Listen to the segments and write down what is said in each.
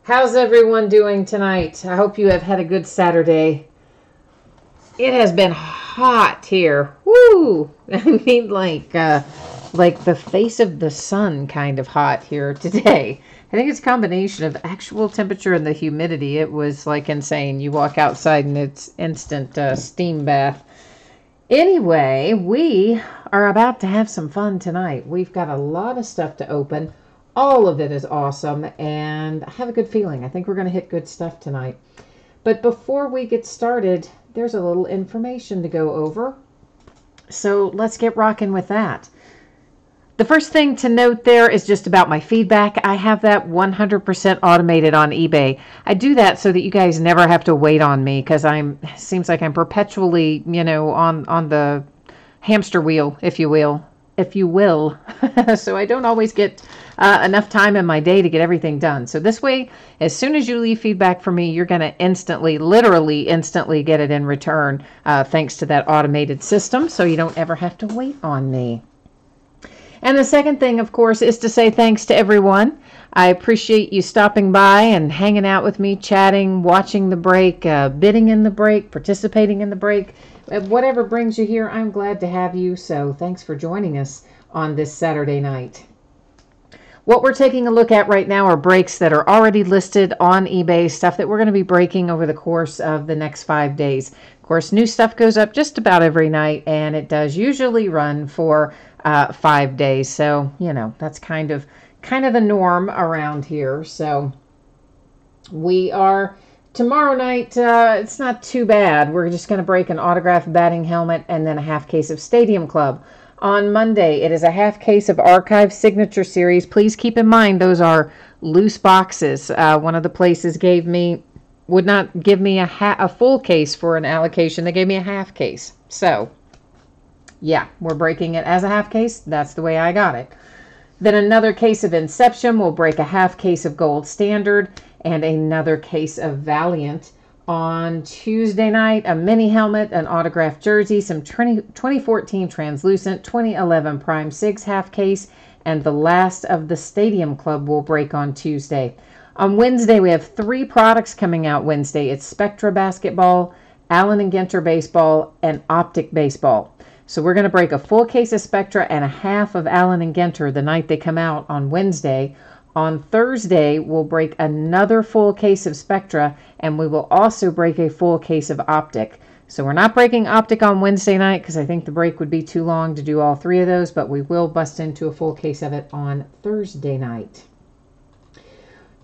How's everyone doing tonight? I hope you have had a good Saturday. It has been hot here. Woo! I mean, like the face of the sun kind of hot here today. I think it's a combination of actual temperature and the humidity. It was like insane. You walk outside and it's instant steam bath. Anyway, we are about to have some fun tonight. We've got a lot of stuff to open. All of it is awesome, and I have a good feeling. I think we're going to hit good stuff tonight. But before we get started, there's a little information to go over. So let's get rocking with that. The first thing to note there is just about my feedback. I have that 100% automated on eBay. I do that so that you guys never have to wait on me, because seems like I'm perpetually, on the hamster wheel, if you will. So I don't always get enough time in my day to get everything done. So this way, as soon as you leave feedback for me, you're going to literally instantly get it in return, thanks to that automated system, so you don't ever have to wait on me. And the second thing, of course, is to say thanks to everyone. I appreciate you stopping by and hanging out with me, chatting, watching the break, bidding in the break, participating in the break. Whatever brings you here, I'm glad to have you. So thanks for joining us on this Saturday night. What we're taking a look at right now are breaks that are already listed on eBay, stuff that we're going to be breaking over the course of the next 5 days. Of course, new stuff goes up just about every night, and it does usually run for 5 days. So, that's kind of the norm around here. So we are tomorrow night. It's not too bad. We're just going to break an autographed batting helmet and then a half case of Stadium Club. On Monday, it is a half case of Archive Signature Series. Please keep in mind those are loose boxes. One of the places would not give me a full case for an allocation. They gave me a half case. So yeah, we're breaking it as a half case. That's the way I got it. Then another case of Inception. We'll break a half case of Gold Standard and another case of Valiant. On Tuesday night, a mini helmet, an autographed jersey, some 2014 translucent, 2011 Prime 6 half case, and the last of the Stadium Club will break on Tuesday. On Wednesday, we have 3 products coming out Wednesday. It's Spectra Basketball, Allen and Ginter Baseball, and Optic Baseball. So we're going to break a full case of Spectra and a half of Allen and Ginter the night they come out on Wednesday. On Thursday, we'll break another full case of Spectra, and we will also break a full case of Optic. So we're not breaking Optic on Wednesday night because I think the break would be too long to do all 3 of those, but we will bust into a full case of it on Thursday night.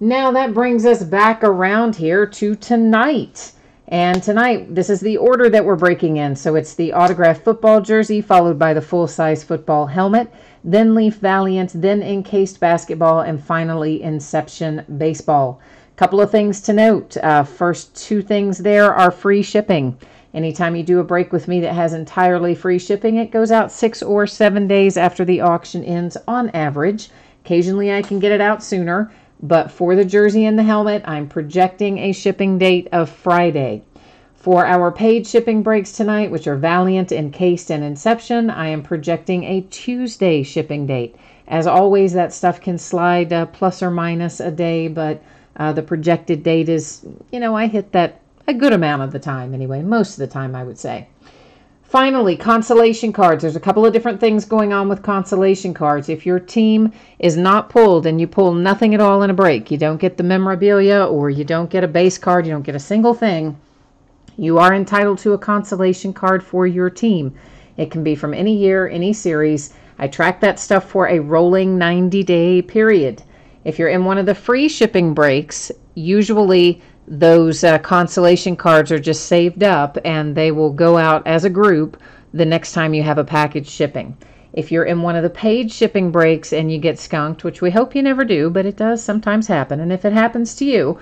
Now that brings us back around here to tonight. And tonight, this is the order that we're breaking in. So it's the autographed football jersey, followed by the full-size football helmet, then Leaf Valiant, then encased basketball, and finally Inception baseball. Couple of things to note. First 2 things there are free shipping. Anytime you do a break with me that has entirely free shipping, it goes out 6 or 7 days after the auction ends on average. Occasionally I can get it out sooner. But for the jersey and the helmet, I'm projecting a shipping date of Friday. For our paid shipping breaks tonight, which are Valiant, Encased, and Inception, I am projecting a Tuesday shipping date. As always, that stuff can slide plus or minus a day, but the projected date is, I hit that a good amount of the time anyway, most of the time I would say. Finally, consolation cards. There's a couple of different things going on with consolation cards. If your team is not pulled and you pull nothing at all in a break, you don't get the memorabilia or you don't get a base card, you don't get a single thing, you are entitled to a consolation card for your team. It can be from any year, any series. I track that stuff for a rolling 90-day period. If you're in one of the free shipping breaks, usually those consolation cards are just saved up and they will go out as a group the next time you have a package shipping. If you're in one of the paid shipping breaks and you get skunked, which we hope you never do, but it does sometimes happen, and if it happens to you,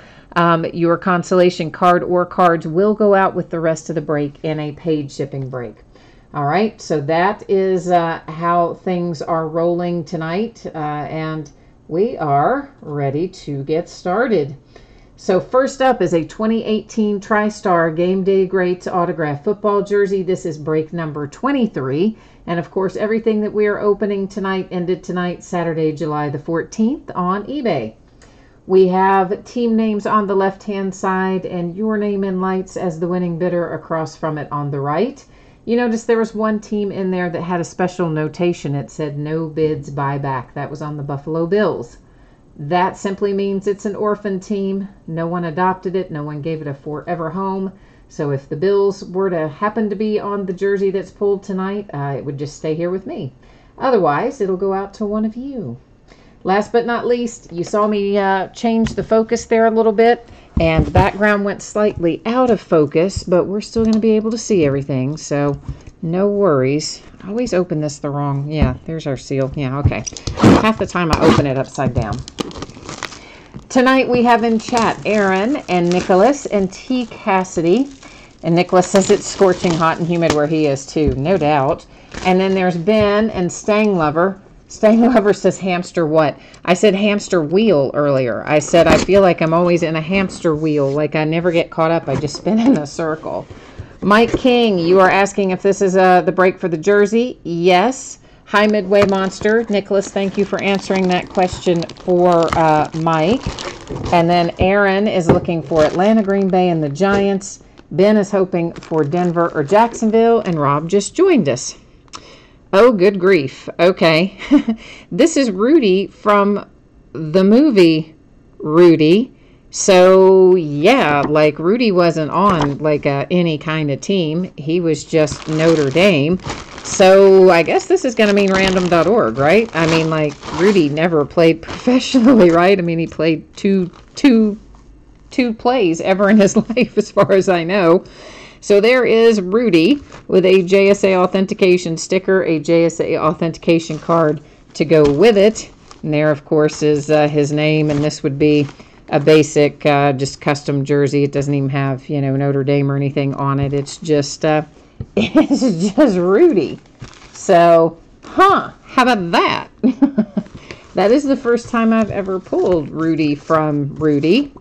your consolation card or cards will go out with the rest of the break in a paid shipping break. All right, so that is how things are rolling tonight, and we are ready to get started. So first up is a 2018 TriStar Game Day Greats autographed football jersey. This is break number 23. And of course, everything that we are opening tonight ended tonight, Saturday, July the 14th on eBay. We have team names on the left-hand side and your name in lights as the winning bidder across from it on the right. You notice there was one team in there that had a special notation. It said no bids buyback. That was on the Buffalo Bills. That simply means it's an orphan team. No one adopted it. No one gave it a forever home. So if the Bills were to happen to be on the jersey that's pulled tonight, it would just stay here with me. Otherwise, it'll go out to one of you. Last but not least, you saw me change the focus there a little bit, and the background went slightly out of focus, but we're still going to be able to see everything, so no worries. I always open this the wrong, yeah, there's our seal. Yeah, okay. Half the time I open it upside down. Tonight we have in chat Aaron and Nicholas and T. Cassidy. And Nicholas says it's scorching hot and humid where he is too, no doubt. And then there's Ben and Stang Lover. Stang Lover says hamster what? I said hamster wheel earlier. I said I feel like I'm always in a hamster wheel, like I never get caught up. I just spin in a circle. Mike King, you are asking if this is the break for the jersey. Yes. Hi, Midway Monster. Nicholas, thank you for answering that question for Mike. And then Aaron is looking for Atlanta, Green Bay, and the Giants. Ben is hoping for Denver or Jacksonville, and Rob just joined us. Oh, good grief. Okay. This is Rudy from the movie Rudy. So, yeah, like Rudy wasn't on like any kind of team. He was just Notre Dame. So, I guess this is going to mean random.org, right? I mean, like, Rudy never played professionally, right? I mean, he played two plays ever in his life, as far as I know. So there is Rudy with a JSA authentication sticker, a JSA authentication card to go with it. And there, of course, is his name, and this would be a basic, just custom jersey. It doesn't even have, you know, Notre Dame or anything on it. It's just, it's just Rudy. So, how about that? That is the first time I've ever pulled Rudy from Rudy.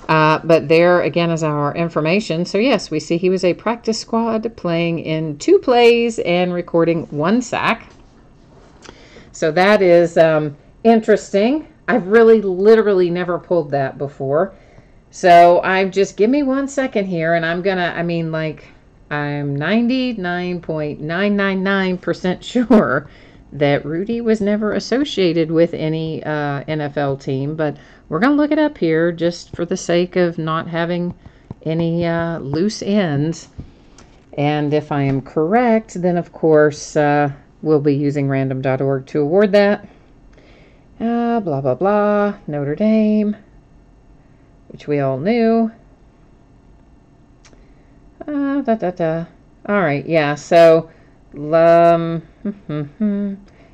But there, again, is our information. So, yes, we see he was a practice squad playing in 2 plays and recording 1 sack. So that is interesting. I've really literally never pulled that before. So I've just, give me 1 second here, and I'm going to, I mean, like, I'm 99.999% sure that Rudy was never associated with any NFL team, but we're going to look it up here just for the sake of not having any loose ends. And if I am correct, then of course we'll be using random.org to award that. Blah, blah, blah, Notre Dame, which we all knew. All right, yeah, so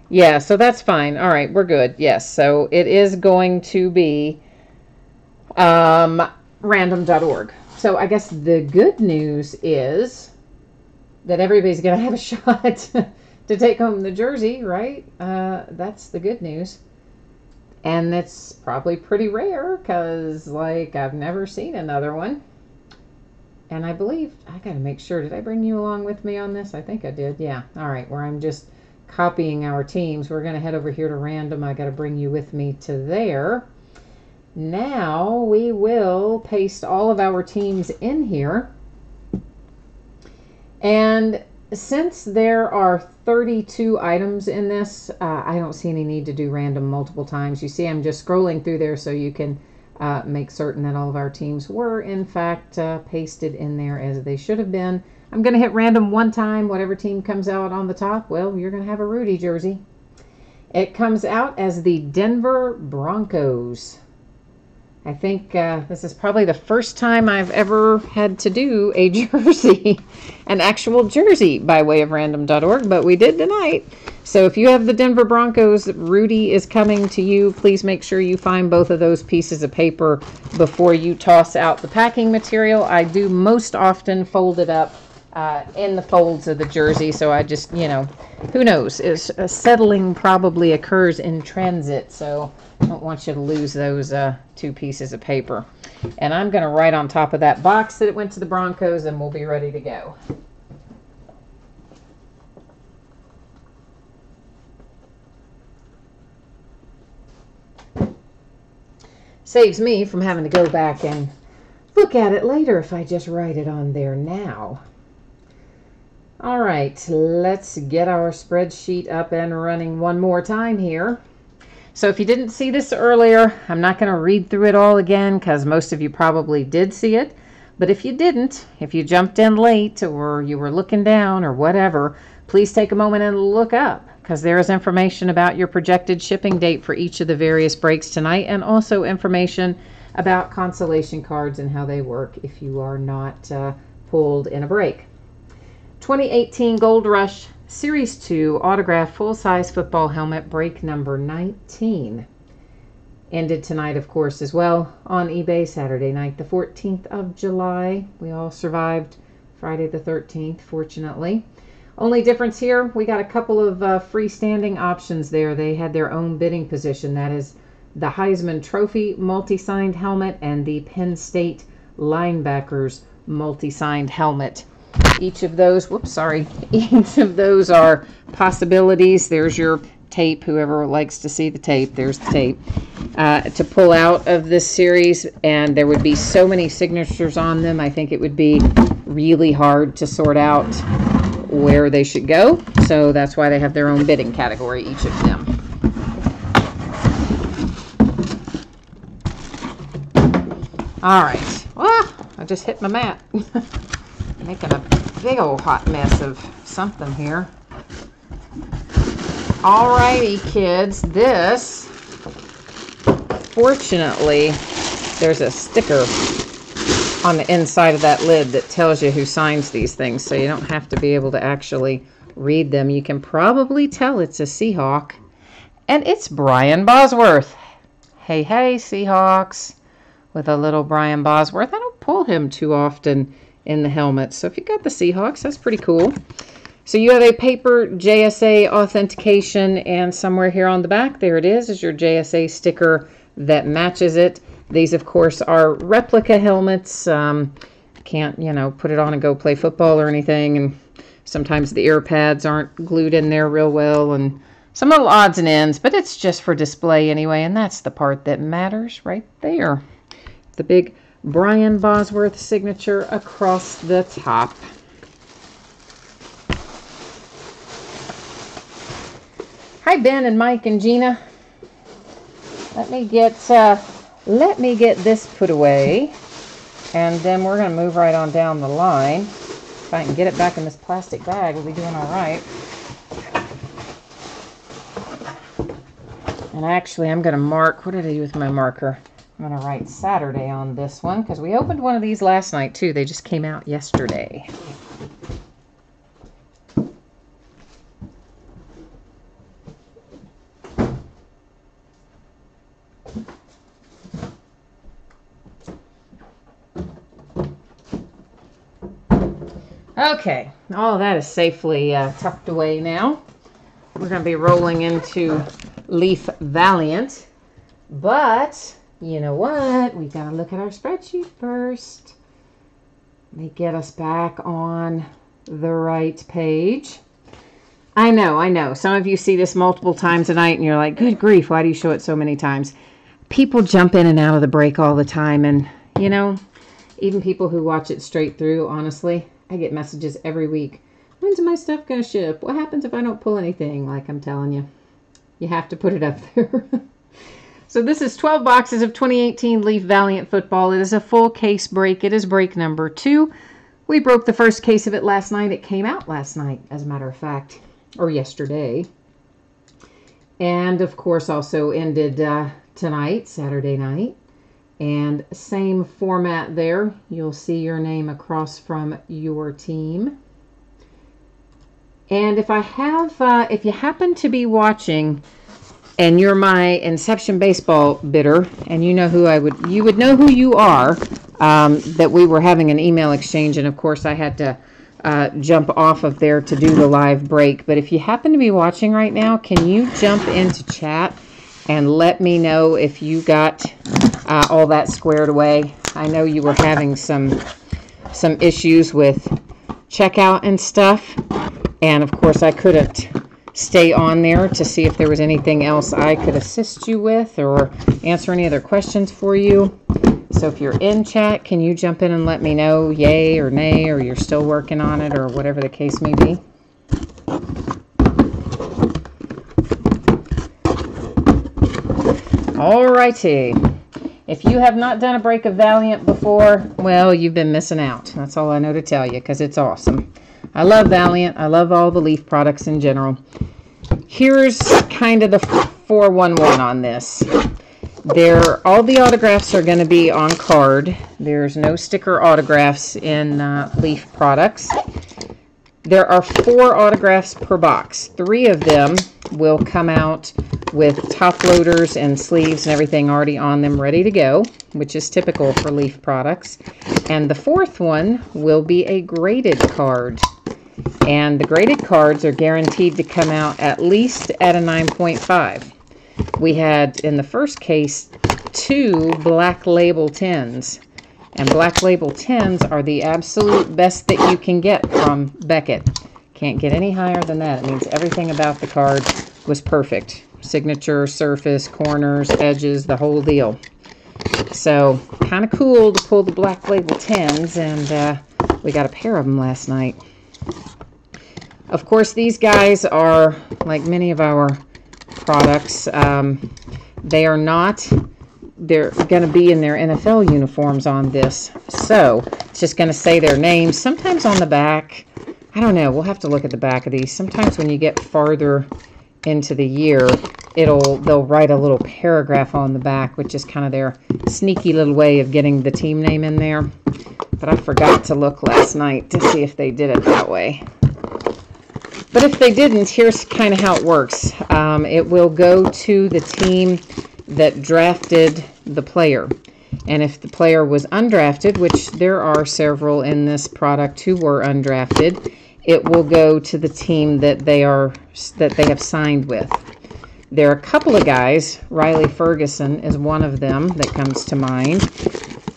yeah, so that's fine. All right, we're good. Yes, so it is going to be random.org. So I guess the good news is that everybody's going to have a shot to take home the jersey, right? That's the good news. And it's probably pretty rare because, like, I've never seen another one. And I believe, I got to make sure, did I bring you along with me on this? I think I did, yeah. All right, where I'm just copying our teams. We're going to head over here to random. I got to bring you with me to there. Now we will paste all of our teams in here. And since there are 32 items in this, I don't see any need to do random multiple times. You see, I'm just scrolling through there so you can make certain that all of our teams were, in fact, pasted in there as they should have been. I'm going to hit random 1 time. Whatever team comes out on the top, well, you're going to have a Rudy jersey. It comes out as the Denver Broncos. I think this is probably the first time I've ever had to do a jersey, an actual jersey by way of random.org, but we did tonight. So if you have the Denver Broncos, Rudy is coming to you. Please make sure you find both of those pieces of paper before you toss out the packing material. I do most often fold it up in the folds of the jersey, so I just, you know, who knows, settling probably occurs in transit, so I don't want you to lose those 2 pieces of paper. And I'm going to write on top of that box that it went to the Broncos, and we'll be ready to go. Saves me from having to go back and look at it later if I just write it on there now. All right, let's get our spreadsheet up and running one more time here. So if you didn't see this earlier, I'm not going to read through it all again because most of you probably did see it. But if you didn't, if you jumped in late or you were looking down or whatever, please take a moment and look up because there is information about your projected shipping date for each of the various breaks tonight, and also information about consolation cards and how they work if you are not pulled in a break. 2018 Gold Rush Series 2 Autograph Full-Size Football Helmet break number 19. Ended tonight, of course, as well on eBay Saturday night, the 14th of July. We all survived Friday the 13th, fortunately. Only difference here, we got a couple of freestanding options there. They had their own bidding position. That is the Heisman Trophy multi-signed helmet and the Penn State Linebackers multi-signed helmet. Each of those, each of those are possibilities. There's your tape, whoever likes to see the tape, there's the tape, to pull out of this series, and there would be so many signatures on them, I think it would be really hard to sort out where they should go, so that's why they have their own bidding category, each of them. All right, I just hit my mat. Making a big old hot mess of something here. Alrighty, kids, this, fortunately, there's a sticker on the inside of that lid that tells you who signs these things, so you don't have to be able to actually read them. You can probably tell it's a Seahawk, and it's Brian Bosworth. Hey, hey, Seahawks, with a little Brian Bosworth. I don't pull him too often in the helmet, so if you got the Seahawks, that's pretty cool. So you have a paper JSA authentication, and somewhere here on the back, there it is your JSA sticker that matches it. These, of course, are replica helmets. Can't, put it on and go play football or anything, and sometimes the ear pads aren't glued in there real well, and some little odds and ends, but it's just for display anyway, and that's the part that matters right there. The big Brian Bosworth signature across the top. Hi, Ben and Mike and Gina. Let me get this put away, and then we're going to move right on down the line. If I can get it back in this plastic bag, we'll be doing all right. And actually, I'm going to mark, what did I do with my marker? I'm going to write Saturday on this one, because we opened one of these last night, too. They just came out yesterday. Okay, all that is safely tucked away now. We're going to be rolling into Leaf Valiant, but you know what? We got to look at our spreadsheet first. Let me get us back on the right page. I know. Some of you see this multiple times a night and you're like, good grief, why do you show it so many times? People jump in and out of the break all the time, and even people who watch it straight through, honestly, I get messages every week. When's my stuff going to ship? What happens if I don't pull anything? Like I'm telling you, you have to put it up there. So this is 12 boxes of 2018 Leaf Valiant football. It is a full case break. It is break number 2. We broke the first case of it last night. It came out last night, as a matter of fact, or yesterday. And, of course, also ended tonight, Saturday night. And same format there. You'll see your name across from your team. And if you happen to be watching and you're my Inception Baseball bidder, and you would know who you are, that we were having an email exchange, and of course I had to jump off of there to do the live break. But if you happen to be watching right now, can you jump into chat and let me know if you got all that squared away? I know you were having some issues with checkout and stuff, and of course I couldn't stay on there to see if there was anything else I could assist you with or answer any other questions for you. So if you're in chat, can you jump in and let me know yay or nay, or you're still working on it, or whatever the case may be. Alrighty. If you have not done a break of Valiant before, well, you've been missing out. That's all I know to tell you, because it's awesome. I love Valiant. I love all the Leaf products in general. Here's kind of the 411 on this. All the autographs are going to be on card. There's no sticker autographs in Leaf products. There are 4 autographs per box. 3 of them will come out with top loaders and sleeves and everything already on them, ready to go, which is typical for Leaf products. And the 4th one will be a graded card. And the graded cards are guaranteed to come out at least at a 9.5. We had, in the first case, 2 Black Label 10s. And Black Label 10s are the absolute best that you can get from Beckett. Can't get any higher than that. It means everything about the card was perfect. Signature, surface, corners, edges, the whole deal. So, kind of cool to pull the Black Label 10s, and we got a pair of them last night. Of course, these guys are, like many of our products, they're going to be in their NFL uniforms on this. So, it's just going to say their names. Sometimes on the back, I don't know, we'll have to look at the back of these. Sometimes when you get farther into the year, they'll write a little paragraph on the back, which is kind of their sneaky little way of getting the team name in there. But I forgot to look last night to see if they did it that way. But if they didn't, here's kind of how it works. It will go to the team that drafted the player. And if the player was undrafted, which there are several in this product who were undrafted, it will go to the team that they have signed with. There are a couple of guys, Riley Ferguson is one of them that comes to mind,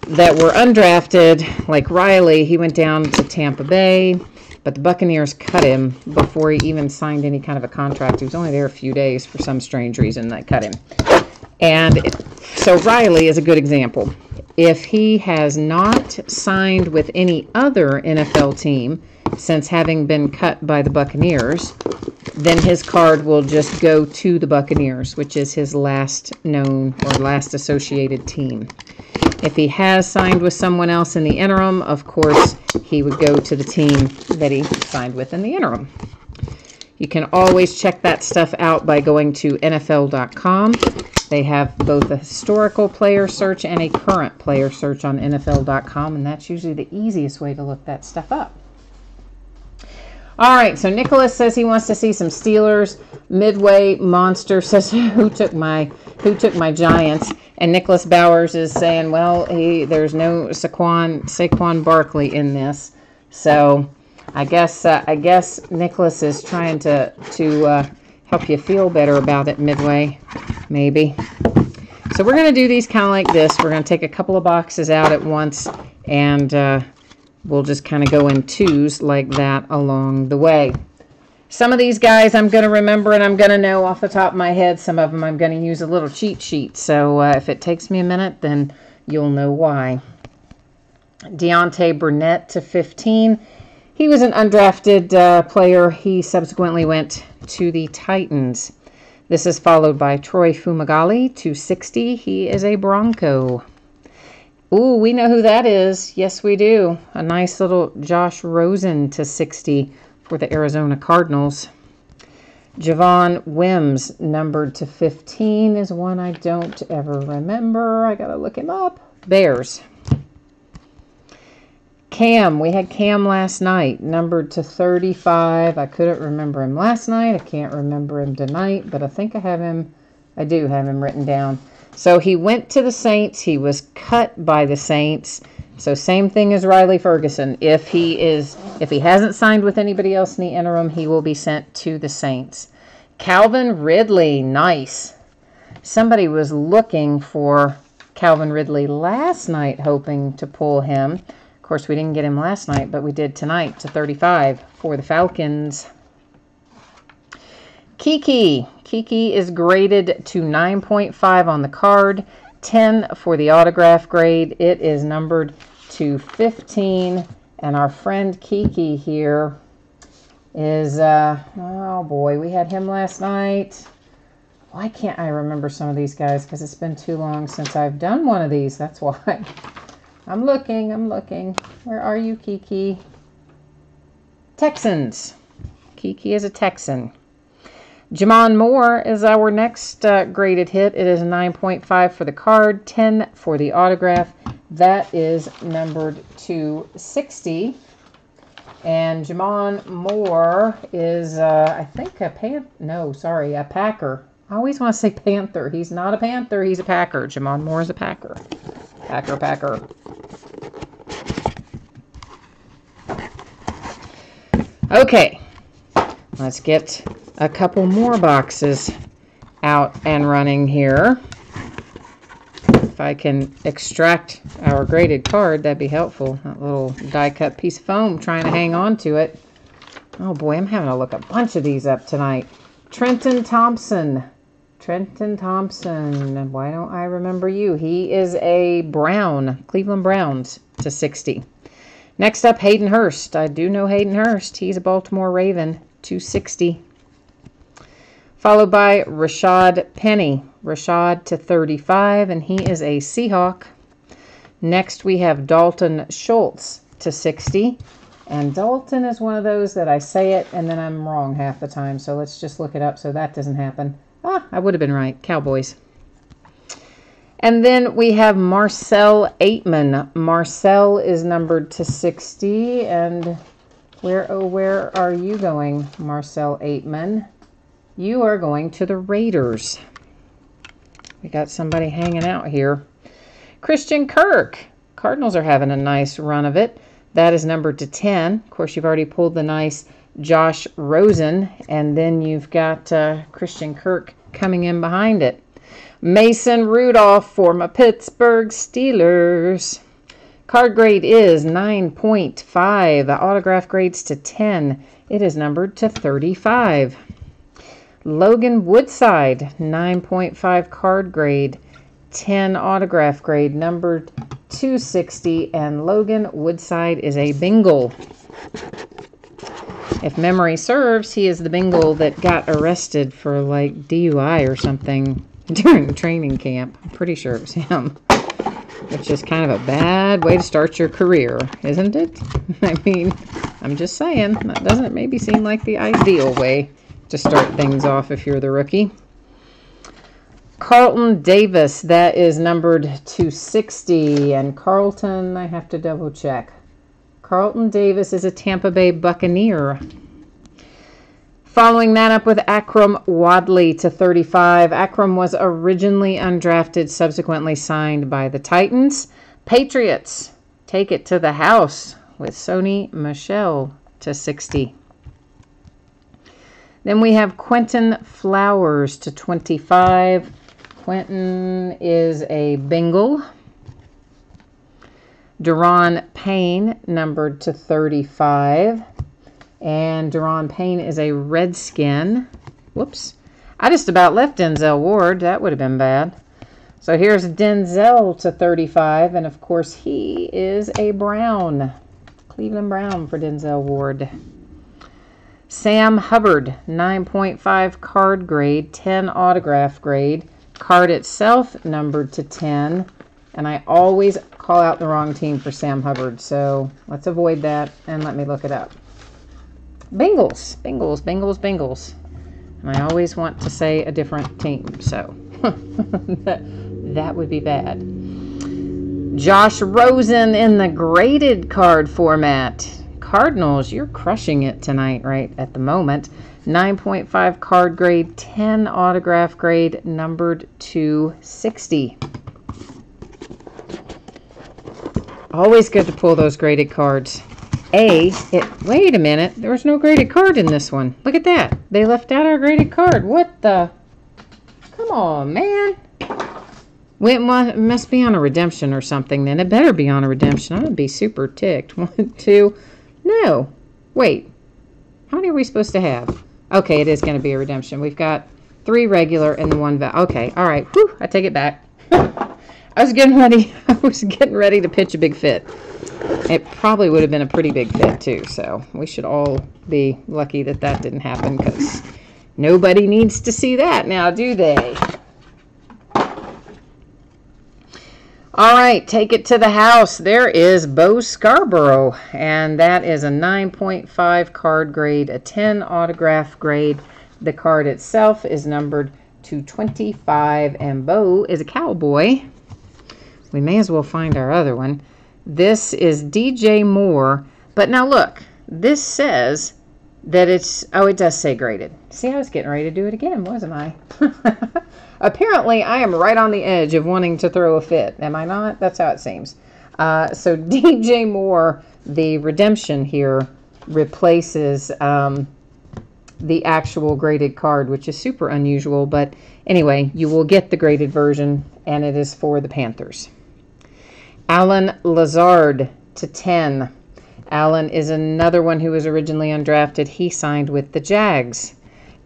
that were undrafted. Like Riley, he went down to Tampa Bay, but the Buccaneers cut him before he even signed any kind of a contract. He was only there a few days for some strange reason. They cut him. And so Riley is a good example. If he has not signed with any other NFL team since having been cut by the Buccaneers, then his card will just go to the Buccaneers, which is his last known or last associated team. If he has signed with someone else in the interim, of course, he would go to the team that he signed with in the interim. You can always check that stuff out by going to NFL.com. They have both a historical player search and a current player search on NFL.com, and that's usually the easiest way to look that stuff up. All right, so Nicholas says he wants to see some Steelers. Midway Monster says, who took my Giants? And Nicholas Bowers is saying, well, there's no Saquon Barkley in this. So I guess Nicholas is trying to help you feel better about it, Midway, maybe. So we're going to do these kind of like this. We're going to take a couple of boxes out at once, and we'll just kind of go in twos like that along the way. Some of these guys I'm going to remember and I'm going to know off the top of my head. Some of them I'm going to use a little cheat sheet. So if it takes me a minute, then you'll know why. Deontay Burnett to 15. He was an undrafted player. He subsequently went to the Titans. This is followed by Troy Fumagalli to 60. He is a Bronco. Ooh, we know who that is. Yes, we do. A nice little Josh Rosen to 60 for the Arizona Cardinals. Javon Wims, numbered to 15, is one I don't ever remember. I got to look him up. Bears. Cam, we had Cam last night, numbered to 35. I couldn't remember him last night. I can't remember him tonight, but I think I do have him written down. So he went to the Saints. He was cut by the Saints. So same thing as Riley Ferguson. If he hasn't signed with anybody else in the interim, he will be sent to the Saints. Calvin Ridley, nice. Somebody was looking for Calvin Ridley last night, hoping to pull him. Of course, we didn't get him last night, but we did tonight to 35 for the Falcons. Kiki. Kiki is graded to 9.5 on the card, 10 for the autograph grade. It is numbered to 15. And our friend Kiki here is, oh boy, we had him last night. Why can't I remember some of these guys? Because it's been too long since I've done one of these. That's why. I'm looking. Where are you, Kiki? Texans. Kiki is a Texan. Jamon Moore is our next graded hit. It is 9.5 for the card, 10 for the autograph. That is numbered to 60. And Jamon Moore is, I think, a Packer. I always want to say Panther. He's not a Panther. He's a Packer. Jamon Moore is a Packer. Packer. Okay. Let's get a couple more boxes out and running here. If I can extract our graded card, that'd be helpful. That little die-cut piece of foam trying to hang on to it. Oh boy, I'm having to look a bunch of these up tonight. Trenton Thompson. Why don't I remember you? He is a Brown, Cleveland Browns to 60. Next up, Hayden Hurst. I do know Hayden Hurst. He's a Baltimore Raven, 260. Followed by Rashad Penny. Rashad to 35, and he is a Seahawk. Next, we have Dalton Schultz to 60. And Dalton is one of those that I say it, and then I'm wrong half the time. So let's just look it up so that doesn't happen. I would have been right. Cowboys. And then we have Marcel Aitman. Marcel is numbered to 60. And where are you going, Marcel Aitman? You are going to the Raiders. We got somebody hanging out here. Christian Kirk. Cardinals are having a nice run of it. That is numbered to 10. Of course, you've already pulled the nice Josh Rosen. And then you've got Christian Kirk coming in behind it. Mason Rudolph for my Pittsburgh Steelers. Card grade is 9.5. Autograph grades to 10. It is numbered to 35. Logan Woodside, 9.5 card grade, 10 autograph grade, numbered 260. And Logan Woodside is a Bengal. If memory serves, he is the Bengal that got arrested for like DUI or something during training camp. I'm pretty sure it was him. Which is kind of a bad way to start your career, isn't it? I mean, I'm just saying, that doesn't maybe seem like the ideal way to start things off if you're the rookie. Carlton Davis, that is numbered to 60. And Carlton, I have to double check. Carlton Davis is a Tampa Bay Buccaneer. Following that up with Akram Wadley to 35. Akram was originally undrafted, subsequently signed by the Titans. Patriots take it to the house with Sony Michel to 60. Then we have Quentin Flowers to 25. Quentin is a Bengal. Deron Payne, numbered to 35. And Deron Payne is a Redskin. Whoops. I just about left Denzel Ward. That would have been bad. So here's Denzel to 35. And, of course, he is a Brown. Cleveland Brown for Denzel Ward. Sam Hubbard, 9.5 card grade, 10 autograph grade. Card itself numbered to 10. And I always call out the wrong team for Sam Hubbard. So let's avoid that and let me look it up. Bengals. And I always want to say a different team. So that would be bad. Josh Rosen in the graded card format. Cardinals, you're crushing it tonight right at the moment. 9.5 card grade, 10 autograph grade, numbered to 60. Always good to pull those graded cards. Wait a minute. There was no graded card in this one. Look at that. They left out our graded card. What the? Come on, man. It must be on a redemption or something then. It better be on a redemption. I'd be super ticked. 1, 2. No. Wait. How many are we supposed to have? Okay, it is going to be a redemption. We've got 3 regular and the 1 okay, all right. Whew, I take it back. I was getting ready. I was getting ready to pitch a big fit. It probably would have been a pretty big fit too, so we should all be lucky that that didn't happen, because nobody needs to see that now, do they? All right, take it to the house. There is Bo Scarborough, and that is a 9.5 card grade, a 10 autograph grade. The card itself is numbered to 25, and Bo is a Cowboy. We may as well find our other one. This is DJ Moore, but now look, this says that it's, oh, it does say graded. See, I was getting ready to do it again, wasn't I? Apparently, I am right on the edge of wanting to throw a fit. Am I not? That's how it seems. So DJ Moore, the redemption here, replaces the actual graded card, which is super unusual. But anyway, you will get the graded version, and it is for the Panthers. Alan Lazard to 10. Alan is another one who was originally undrafted. He signed with the Jags.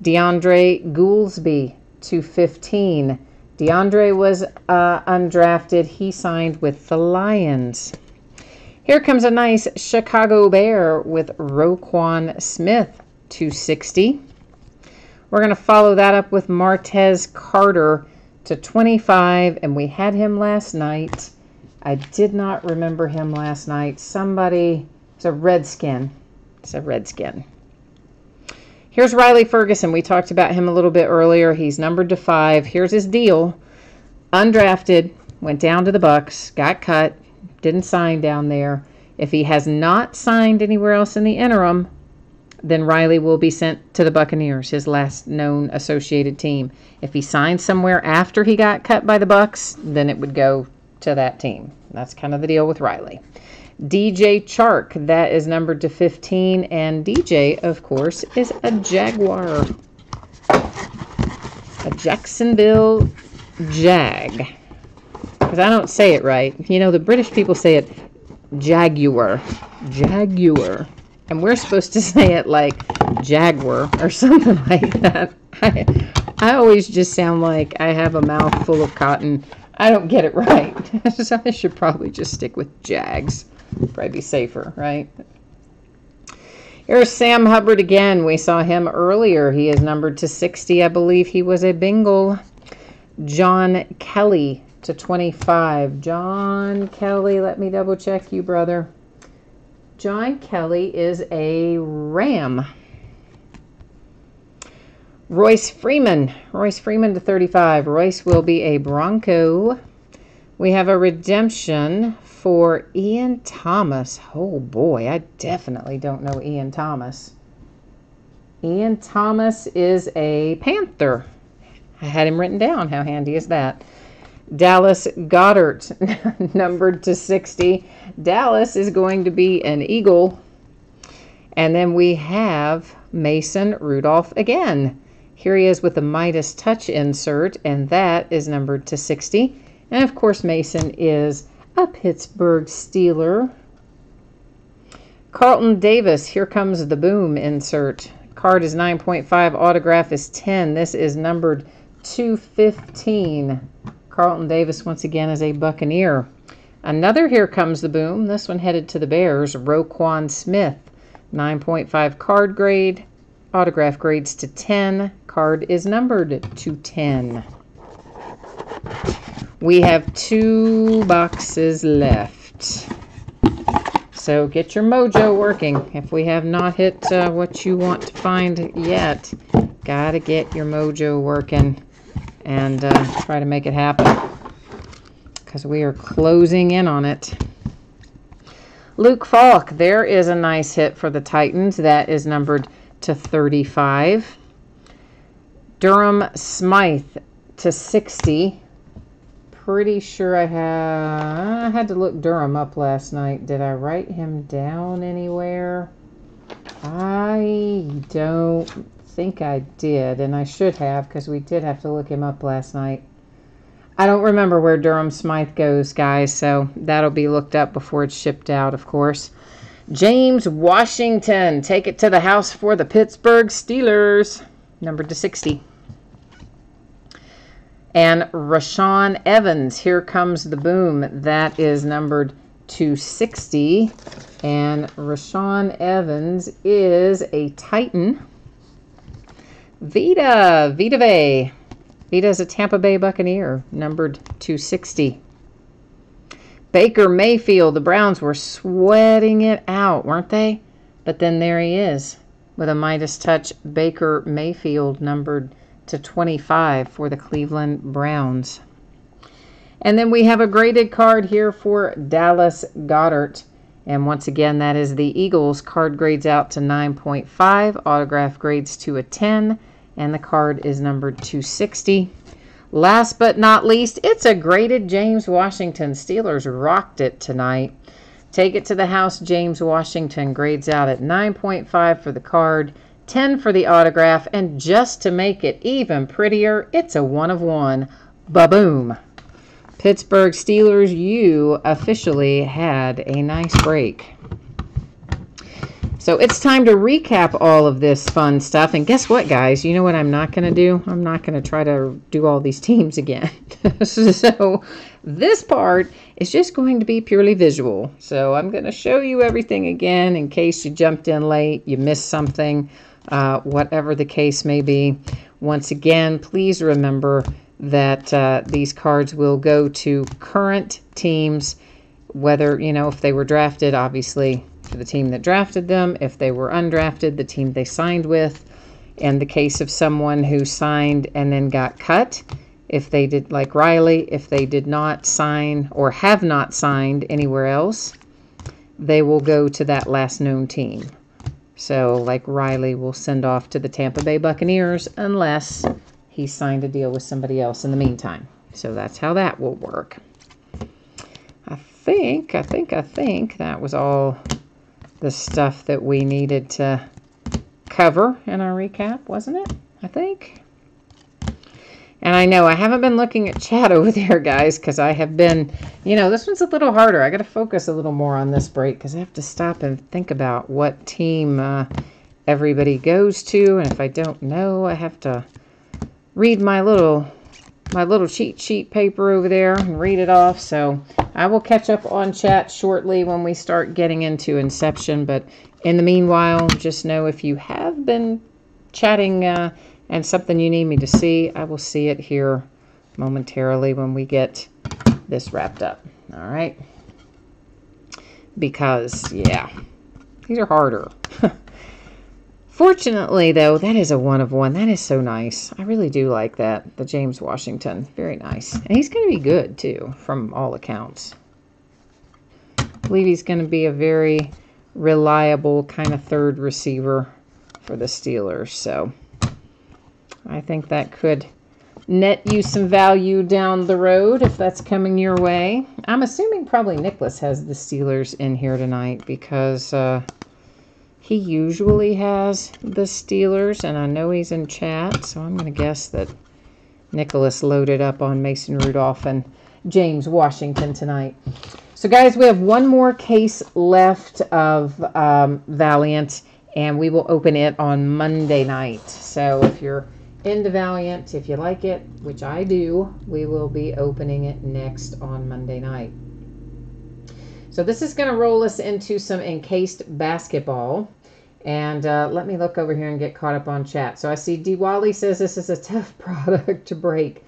DeAndre Goolsby to 15. DeAndre was undrafted. He signed with the Lions. Here comes a nice Chicago Bear with Roquan Smith to 60. We're going to follow that up with Martez Carter to 25, and we had him last night. I did not remember him last night. Somebody, it's a Redskin. It's a Redskin. Here's Riley Ferguson. We talked about him a little bit earlier. He's numbered to 5. Here's his deal. Undrafted, went down to the Bucks, got cut, didn't sign down there. If he has not signed anywhere else in the interim, then Riley will be sent to the Buccaneers, his last known associated team. If he signed somewhere after he got cut by the Bucks, then it would go to that team. That's kind of the deal with Riley. DJ Chark, that is numbered to 15, and DJ, of course, is a Jaguar. A Jacksonville Jag. Because I don't say it right. You know, the British people say it Jaguar. Jaguar. And we're supposed to say it like Jaguar or something like that. I always just sound like I have a mouth full of cotton. I don't get it right. So I should probably just stick with Jags. Probably be safer, right? Here's Sam Hubbard again. We saw him earlier. He is numbered to 60. I believe he was a Bengal. John Kelly to 25. John Kelly, let me double check you, brother. John Kelly is a Ram. Royce Freeman. Royce Freeman to 35. Royce will be a Bronco. We have a redemption for Ian Thomas. Oh boy, I definitely don't know Ian Thomas. Ian Thomas is a Panther. I had him written down. How handy is that? Dallas Goedert, numbered to 60. Dallas is going to be an Eagle. And then we have Mason Rudolph again. Here he is with the Midas Touch insert, and that is numbered to 60. And of course, Mason is a Pittsburgh Steeler. Carlton Davis, here comes the Boom insert. Card is 9.5, autograph is 10. This is numbered 215. Carlton Davis, once again, is a Buccaneer. Another Here Comes the Boom. This one headed to the Bears. Roquan Smith, 9.5 card grade. Autograph grades to 10. Card is numbered to 10. We have 2 boxes left. So get your mojo working. If we have not hit what you want to find yet, gotta get your mojo working and try to make it happen, because we are closing in on it. Luke Falk, there is a nice hit for the Titans. That is numbered to 35. Durham Smythe to 60. Pretty sure I had to look Durham up last night. Did I write him down anywhere? I don't think I did, and I should have, because we did have to look him up last night. I don't remember where Durham Smythe goes, guys, so that'll be looked up before it's shipped out, of course. James Washington, take it to the house for the Pittsburgh Steelers, numbered to 60. And Rashawn Evans, here comes the boom. That is numbered to 60. And Rashawn Evans is a Titan. Vita Vey. Vita is a Tampa Bay Buccaneer, numbered to 60. Baker Mayfield, the Browns were sweating it out, weren't they? But then there he is with a Midas touch. Baker Mayfield, numbered to 25 for the Cleveland Browns. And then we have a graded card here for Dallas Goedert. And once again, that is the Eagles. Card grades out to 9.5. Autograph grades to a 10. And the card is numbered to 60. Last but not least, it's a graded James Washington. Steelers rocked it tonight. Take it to the house. James Washington grades out at 9.5 for the card, 10 for the autograph, and just to make it even prettier, it's a 1 of 1. Ba-boom. Pittsburgh Steelers, you officially had a nice break. So it's time to recap all of this fun stuff. And guess what, guys? You know what I'm not going to do? I'm not going to try to do all these teams again. So this part is just going to be purely visual. So I'm going to show you everything again in case you jumped in late, you missed something, whatever the case may be. Once again, please remember that these cards will go to current teams, whether, you know, if they were drafted, obviously, for the team that drafted them. If they were undrafted, the team they signed with. In the case of someone who signed and then got cut, if they did, like Riley, if they did not sign or have not signed anywhere else, they will go to that last known team. So like Riley will send off to the Tampa Bay Buccaneers unless he signed a deal with somebody else in the meantime. So that's how that will work. I think that was all the stuff that we needed to cover in our recap, wasn't it? I think. And I know I haven't been looking at chat over there, guys, because I have been, you know, this one's a little harder. I got to focus a little more on this break because I have to stop and think about what team everybody goes to. And if I don't know, I have to read my little cheat sheet paper over there and read it off. So I will catch up on chat shortly when we start getting into Inception. But in the meanwhile, just know if you have been chatting and something you need me to see, I will see it here momentarily when we get this wrapped up. All right. Because, yeah, these are harder. Fortunately, though, that is a 1 of 1. That is so nice. I really do like that. The James Washington. Very nice. And he's going to be good, too, from all accounts. I believe he's going to be a very reliable kind of third receiver for the Steelers. So I think that could net you some value down the road if that's coming your way. I'm assuming probably Nicholas has the Steelers in here tonight because he usually has the Steelers, and I know he's in chat, so I'm going to guess that Nicholas loaded up on Mason Rudolph and James Washington tonight. So, guys, we have one more case left of Valiant, and we will open it on Monday night. So, if you're into Valiant, if you like it, which I do, we will be opening it next on Monday night. So, this is going to roll us into some encased basketball. And let me look over here and get caught up on chat. So I see Diwali says this is a tough product to break.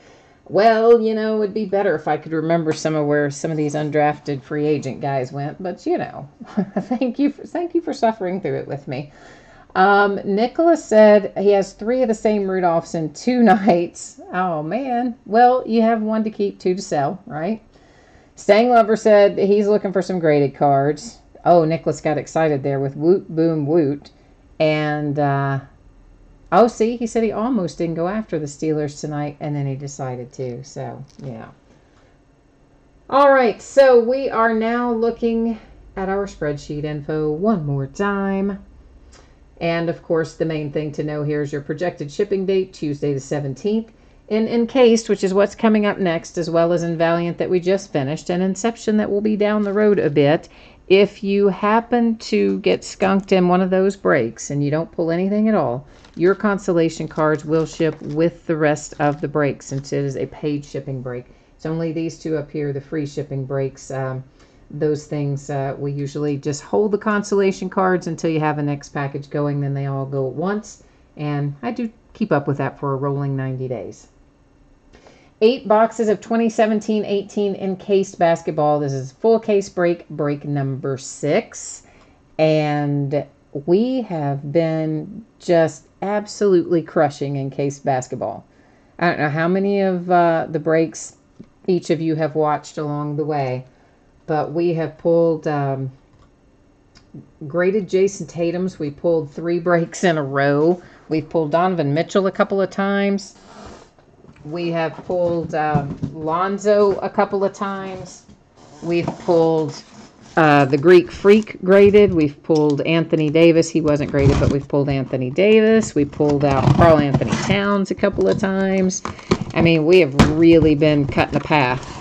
Well, you know, it'd be better if I could remember some of where some of these undrafted free agent guys went. But, you know, thank you for suffering through it with me. Nicholas said he has 3 of the same Rudolphs in 2 nights. Oh, man. Well, you have 1 to keep, 2 to sell, right? Stang Lover said he's looking for some graded cards. Oh, Nicholas got excited there with Woot, Boom, Woot. And, oh, see, he said he almost didn't go after the Steelers tonight, and then he decided to. So, yeah. All right, so we are now looking at our spreadsheet info one more time. And, of course, the main thing to know here is your projected shipping date, Tuesday the 17th. In Encased, which is what's coming up next, as well as in Valiant that we just finished, and Inception that will be down the road a bit, If you happen to get skunked in one of those breaks and you don't pull anything at all, your consolation cards will ship with the rest of the breaks, since it is a paid shipping break. It's only these two up here, the free shipping breaks. Those things, we usually just hold the consolation cards until you have a next package going, then they all go at once. And I do keep up with that for a rolling 90 days. 8 boxes of 2017-18 encased basketball. This is full case break number 6. And we have been just absolutely crushing encased basketball. I don't know how many of the breaks each of you have watched along the way, but we have pulled graded Jason Tatum's. We pulled 3 breaks in a row. We've pulled Donovan Mitchell a couple of times. We have pulled Lonzo a couple of times. We've pulled the Greek Freak graded. We've pulled Anthony Davis. He wasn't graded, but we've pulled Anthony Davis. We pulled out Karl Anthony Towns a couple of times. I mean, we have really been cutting the path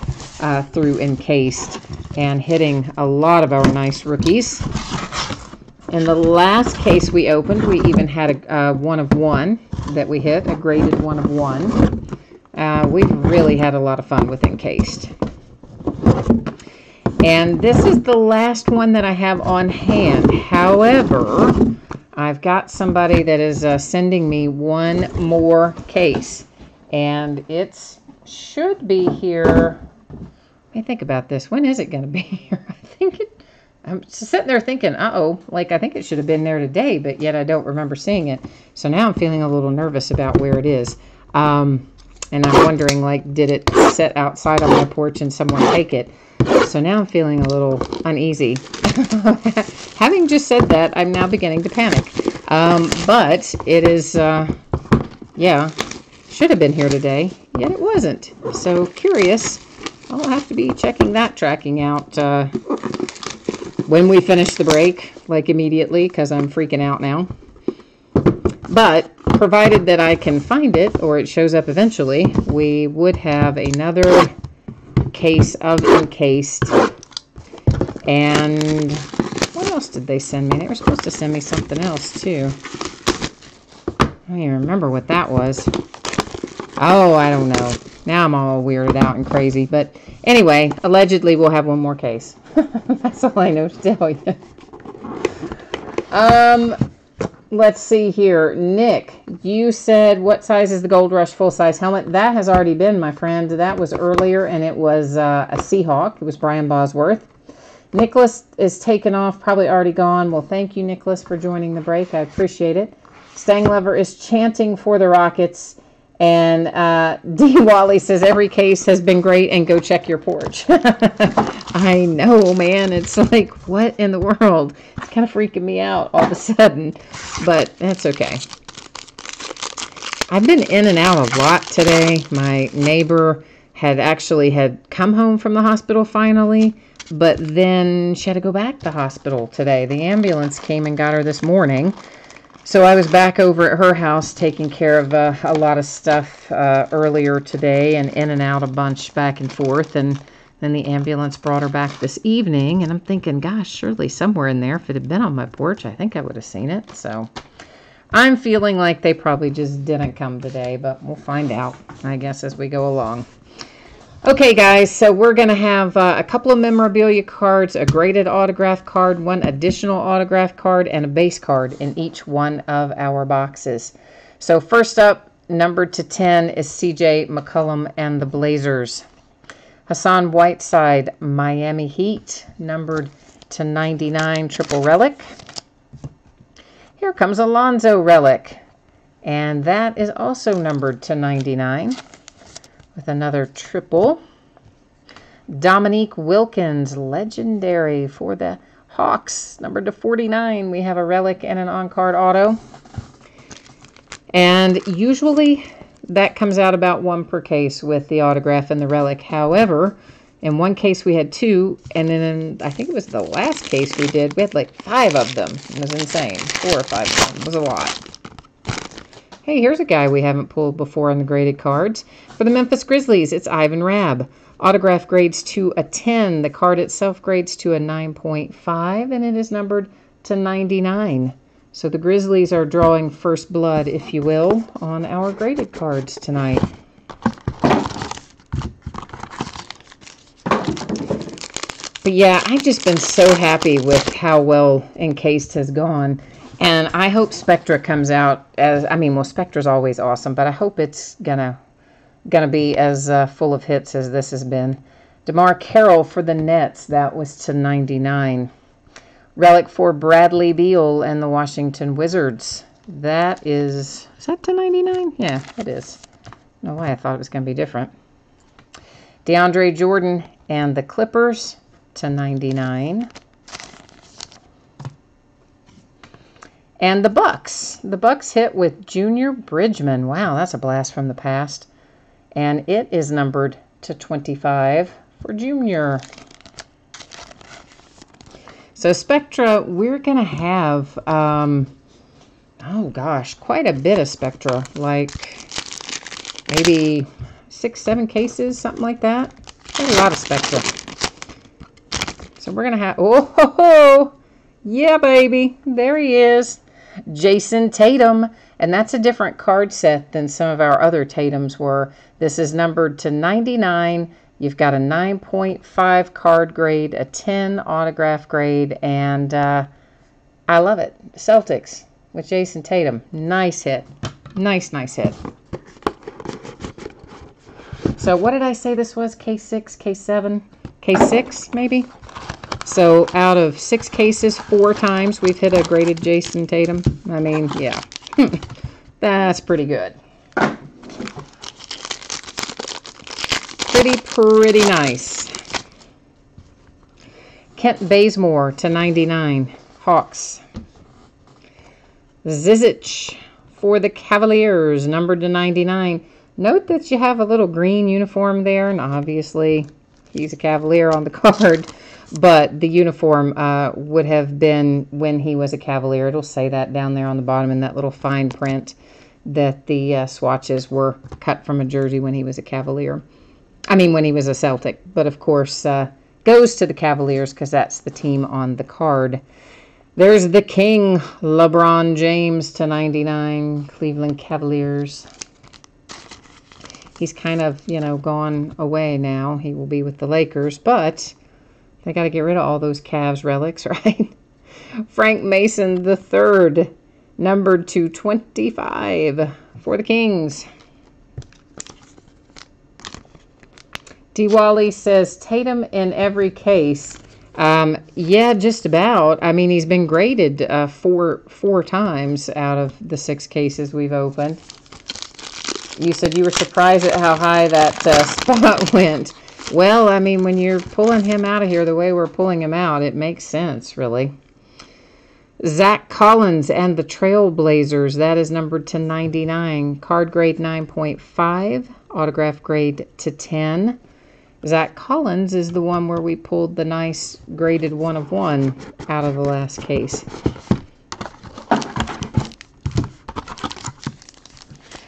through encased and hitting a lot of our nice rookies. In the last case we opened, we even had a 1 of 1 that we hit, a graded 1 of 1. We've really had a lot of fun with encased. And this is the last one that I have on hand. However, I've got somebody that is sending me one more case. And it should be here. Let me think about this. When is it going to be here? I'm sitting there thinking, like I think it should have been there today, but yet I don't remember seeing it. So now I'm feeling a little nervous about where it is. And I'm wondering, like, did it sit outside on my porch and someone take it? So now I'm feeling a little uneasy. Having just said that, I'm now beginning to panic. But it is, yeah, should have been here today, yet it wasn't. So curious. I'll have to be checking that tracking out when we finish the break, like immediately, because I'm freaking out now. But provided that I can find it, or it shows up eventually, we would have another case of encased. And what else did they send me? They were supposed to send me something else too. I don't even remember what that was. Oh, I don't know. Now I'm all weirded out and crazy. But anyway, allegedly we'll have one more case. That's all I know to tell you. Let's see here. Nick, you said what size is the Gold Rush full-size helmet? That has already been, my friend. That was earlier, and it was a Seahawk. It was Brian Bosworth. Nicholas is taken off, probably already gone. Well, thank you, Nicholas, for joining the break. I appreciate it. Stang Lover is chanting for the Rockets. And D. Wally says, every case has been great, and go check your porch. I know, man. It's like, what in the world? It's kind of freaking me out all of a sudden. But that's okay. I've been in and out a lot today. My neighbor had come home from the hospital finally, but then she had to go back to the hospital today. The ambulance came and got her this morning. So I was back over at her house taking care of a lot of stuff earlier today, and in and out a bunch back and forth. And then the ambulance brought her back this evening. And I'm thinking, gosh, surely somewhere in there, if it had been on my porch, I think I would have seen it. So I'm feeling like they probably just didn't come today, but we'll find out, I guess, as we go along. Okay, guys, so we're going to have a couple of memorabilia cards, a graded autograph card, one additional autograph card, and a base card in each one of our boxes. So first up, numbered to 10, is CJ McCollum and the Blazers. Hassan Whiteside, Miami Heat, numbered to 99, triple relic. Here comes Alonzo relic, and that is also numbered to 99. With another triple. Dominique Wilkins, legendary for the Hawks, numbered to 49. We have a relic and an on-card auto. And usually that comes out about 1 per case with the autograph and the relic. However, in one case we had 2, and then in, I think it was the last case we did, we had like 5 of them. It was insane. 4 or 5 of them. It was a lot. Hey, here's a guy we haven't pulled before on the graded cards. For the Memphis Grizzlies, it's Ivan Rabb. Autograph grades to a 10. The card itself grades to a 9.5, and it is numbered to 99. So the Grizzlies are drawing first blood, if you will, on our graded cards tonight. But yeah, I've just been so happy with how well Encased has gone. And I hope Spectra comes out as, I mean, well, Spectra's always awesome, but I hope it's gonna be as full of hits as this has been. DeMar Carroll for the Nets, that was to 99. Relic for Bradley Beal and the Washington Wizards. That is that to 99? Yeah, it is. I don't know why I thought it was going to be different. DeAndre Jordan and the Clippers to 99. And the Bucks. The Bucks hit with Junior Bridgman. Wow, that's a blast from the past. And it is numbered to 25 for Junior. So Spectra, we're going to have, oh gosh, quite a bit of Spectra. Like maybe 6, 7 cases, something like that. There's a lot of Spectra. So we're going to have, oh, yeah, baby. There he is. Jason Tatum, and that's a different card set than some of our other Tatums were. This is numbered to 99. You've got a 9.5 card grade, a 10 autograph grade, and I love it. Celtics with Jason Tatum. Nice hit. Nice hit. So what did I say this was? K6, K7, K6 maybe? So out of 6 cases, 4 times we've hit a graded Jason Tatum. I mean, yeah. That's pretty good. Pretty nice. Kent Bazemore to 99. Hawks. Zizic for the Cavaliers, numbered to 99. Note that you have a little green uniform there, and obviously he's a Cavalier on the card. But the uniform would have been when he was a Cavalier. It'll say that down there on the bottom in that little fine print that the swatches were cut from a jersey when he was a Cavalier. I mean, when he was a Celtic. But, of course, goes to the Cavaliers because that's the team on the card. There's the King, LeBron James to 99, Cleveland Cavaliers. He's kind of, you know, gone away now. He will be with the Lakers, but they got to get rid of all those Cavs relics, right? Frank Mason III, numbered to 25 for the Kings. D. Wally says, Tatum in every case. Yeah, just about. I mean, he's been graded four times out of the 6 cases we've opened. You said you were surprised at how high that spot went. Well, I mean, when you're pulling him out of here the way we're pulling him out, it makes sense, really. Zach Collins and the Trailblazers, that is numbered to 99. Card grade 9.5, autograph grade to 10. Zach Collins is the one where we pulled the nice graded 1 of 1 out of the last case.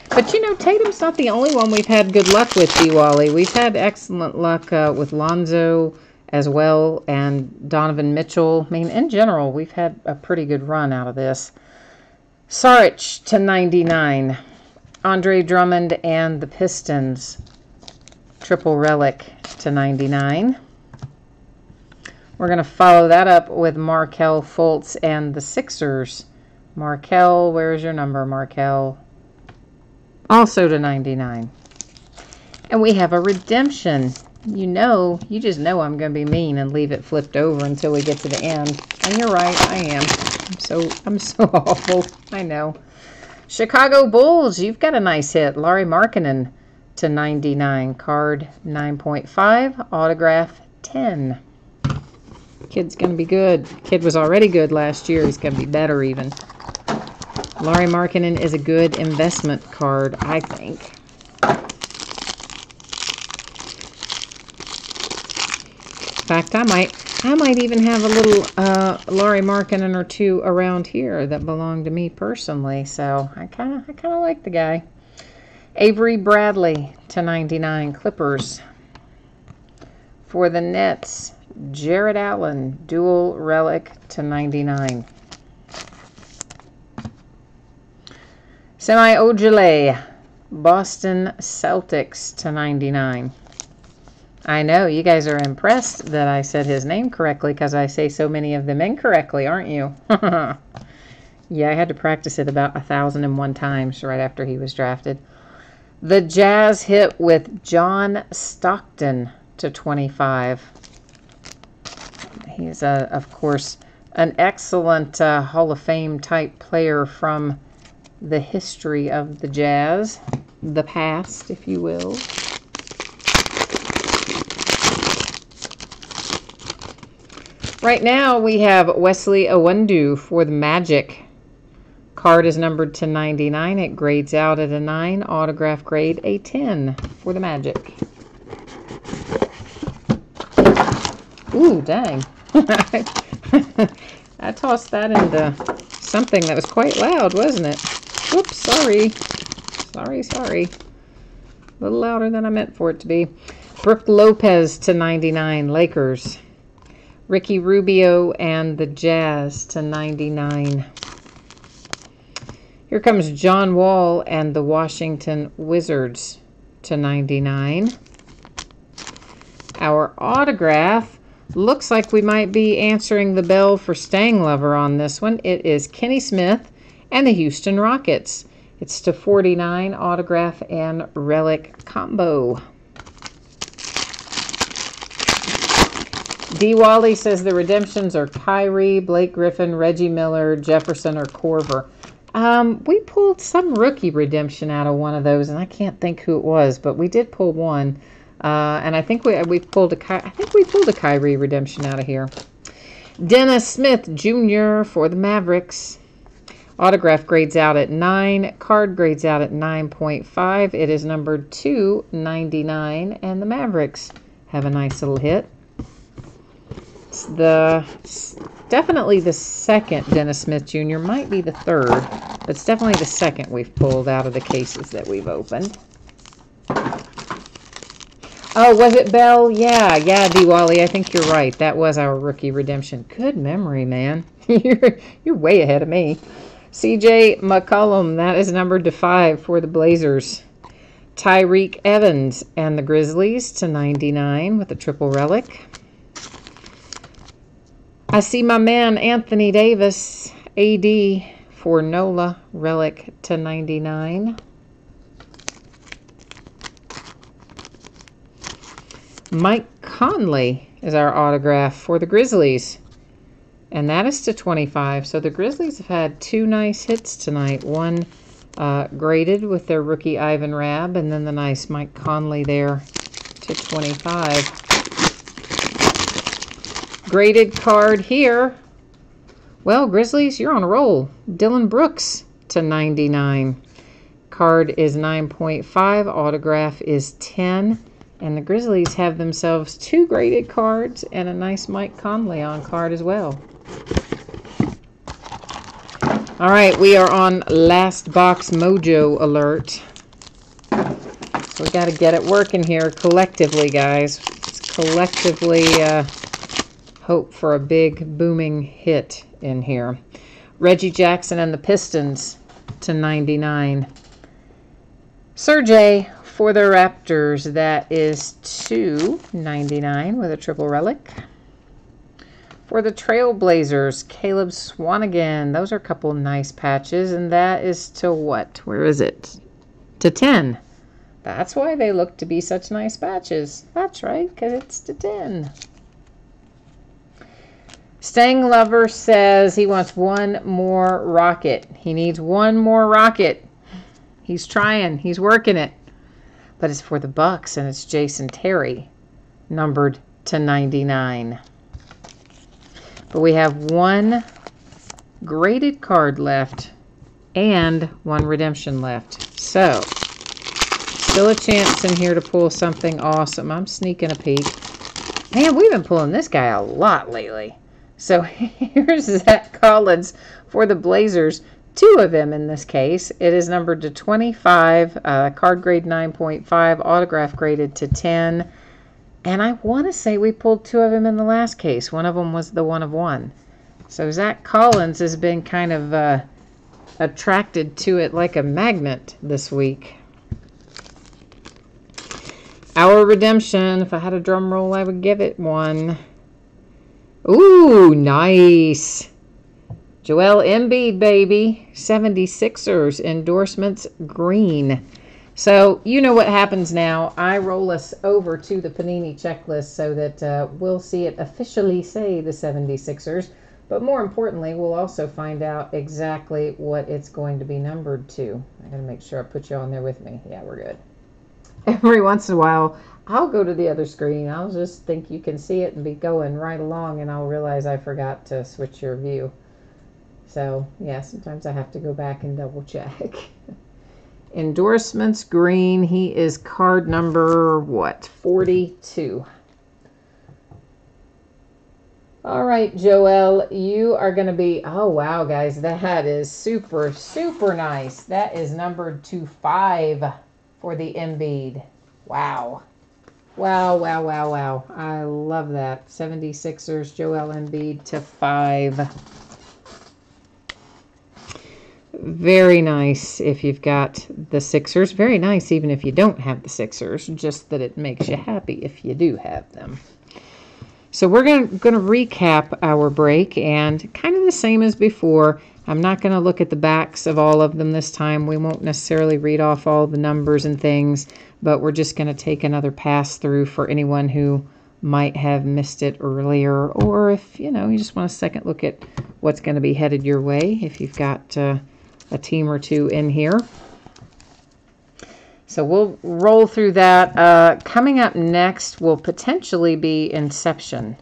But, you know, Tatum's not the only one we've had good luck with, D-Wally. We've had excellent luck with Lonzo as well and Donovan Mitchell. I mean, in general, we've had a pretty good run out of this. Saric to 99. Andre Drummond and the Pistons. Triple relic to 99. We're going to follow that up with Markelle Fultz and the Sixers. Markelle, where's your number, Markelle? Also to 99. And we have a redemption. You just know I'm going to be mean and leave it flipped over until we get to the end. And you're right, I am. I'm so awful. I know. Chicago Bulls, you've got a nice hit. Lauri Markkanen to 99. Card 9.5. Autograph 10. Kid's going to be good. Kid was already good last year. He's going to be better even. Lauri Markkanen is a good investment card, I think. In fact, I I might even have a little Laurie Markkinen or two around here that belong to me personally. So I kind of like the guy. Avery Bradley /99 Clippers. For the Nets, Jared Allen dual relic /99. Semi Ojale Boston Celtics /99. I know, you guys are impressed that I said his name correctly because I say so many of them incorrectly, aren't you? Yeah, I had to practice it about 1,001 times right after he was drafted. The Jazz hit with John Stockton /25. He's, of course, an excellent Hall of Fame type player from the history of the Jazz, the past, if you will. Right now we have Wesley Iwundu for the Magic. Card is numbered /99. It grades out at a 9. Autograph grade a 10 for the Magic. Ooh, dang. I tossed that into something that was quite loud, wasn't it? Whoops, sorry. Sorry. A little louder than I meant for it to be. Brooke Lopez /99, Lakers. Ricky Rubio and the Jazz /99. Here comes John Wall and the Washington Wizards /99. Our autograph looks like we might be answering the bell for Staying Lover on this one. It is Kenny Smith and the Houston Rockets. It's /49 autograph and relic combo. D. Wally says the redemptions are Kyrie, Blake Griffin, Reggie Miller, Jefferson, or Korver. We pulled some rookie redemption out of one of those, and I can't think who it was, but we did pull one. And I think we pulled a Kyrie redemption out of here. Dennis Smith Jr. for the Mavericks. Autograph grades out at 9. Card grades out at 9.5. It is numbered /99, and the Mavericks have a nice little hit. It's definitely the second Dennis Smith Jr. Might be the third, but it's definitely the second we've pulled out of the cases that we've opened. Oh, was it Bell? Yeah, D-Wally, I think you're right. That was our rookie redemption. Good memory, man. You're way ahead of me. CJ McCollum, that is numbered /5 for the Blazers. Tyreek Evans and the Grizzlies /99 with a triple relic. I see my man Anthony Davis, AD for NOLA, relic /99. Mike Conley is our autograph for the Grizzlies, and that is /25. So the Grizzlies have had two nice hits tonight. One graded with their rookie Ivan Rabb, and then the nice Mike Conley there /25. Graded card here. Well, Grizzlies, you're on a roll. Dylan Brooks /99. Card is 9.5. Autograph is 10. And the Grizzlies have themselves two graded cards and a nice Mike Conley on card as well. All right, we are on last box mojo alert. So we got to get it working here collectively, guys. Let's collectively hope for a big booming hit in here. Reggie Jackson and the Pistons /99. Sergey for the Raptors, that is /99 with a triple relic. For the Trailblazers, Caleb Swanigan. Those are a couple nice patches, and that is what? Where is it? /10. That's why they look to be such nice patches. That's right, because it's /10. Staying Lover says he wants one more rocket. He needs one more rocket. He's trying. He's working it. But it's for the Bucks, and it's Jason Terry, numbered /99. But we have one graded card left and one redemption left. So, still a chance in here to pull something awesome. I'm sneaking a peek. Man, we've been pulling this guy a lot lately. So here's Zach Collins for the Blazers. 2 of them in this case. It is numbered to 25, card grade 9.5, autograph graded to 10. And I want to say we pulled 2 of them in the last case. One of them was the 1 of 1. So Zach Collins has been kind of attracted to it like a magnet this week. Our redemption, if I had a drum roll, I would give it 1. Ooh, nice. Joel Embiid, baby. 76ers, endorsements, green. So, you know what happens now. I roll us over to the Panini checklist so that we'll see it officially say the 76ers. But more importantly, we'll also find out exactly what it's going to be numbered to. I got to make sure I put you on there with me. Yeah, we're good. Every once in a while, I'll go to the other screen. I'll just think you can see it and be going right along, and I'll realize I forgot to switch your view. So, yeah, sometimes I have to go back and double check. Endorsements, green. He is card number, what, 42. All right, Joel, you are going to be, oh, wow, guys, that is super, super nice. That is numbered to 5 for the Embiid. Wow. Wow, wow, wow, wow. I love that. 76ers, Joel Embiid to 5. Very nice if you've got the Sixers. Very nice even if you don't have the Sixers, just that it makes you happy if you do have them. So we're going to recap our break, and kind of the same as before. I'm not going to look at the backs of all of them this time. We won't necessarily read off all the numbers and things, but we're just going to take another pass through for anyone who might have missed it earlier, or if, you know, you just want a second look at what's going to be headed your way if you've got a team or 2 in here. So we'll roll through that. Coming up next will potentially be Inception.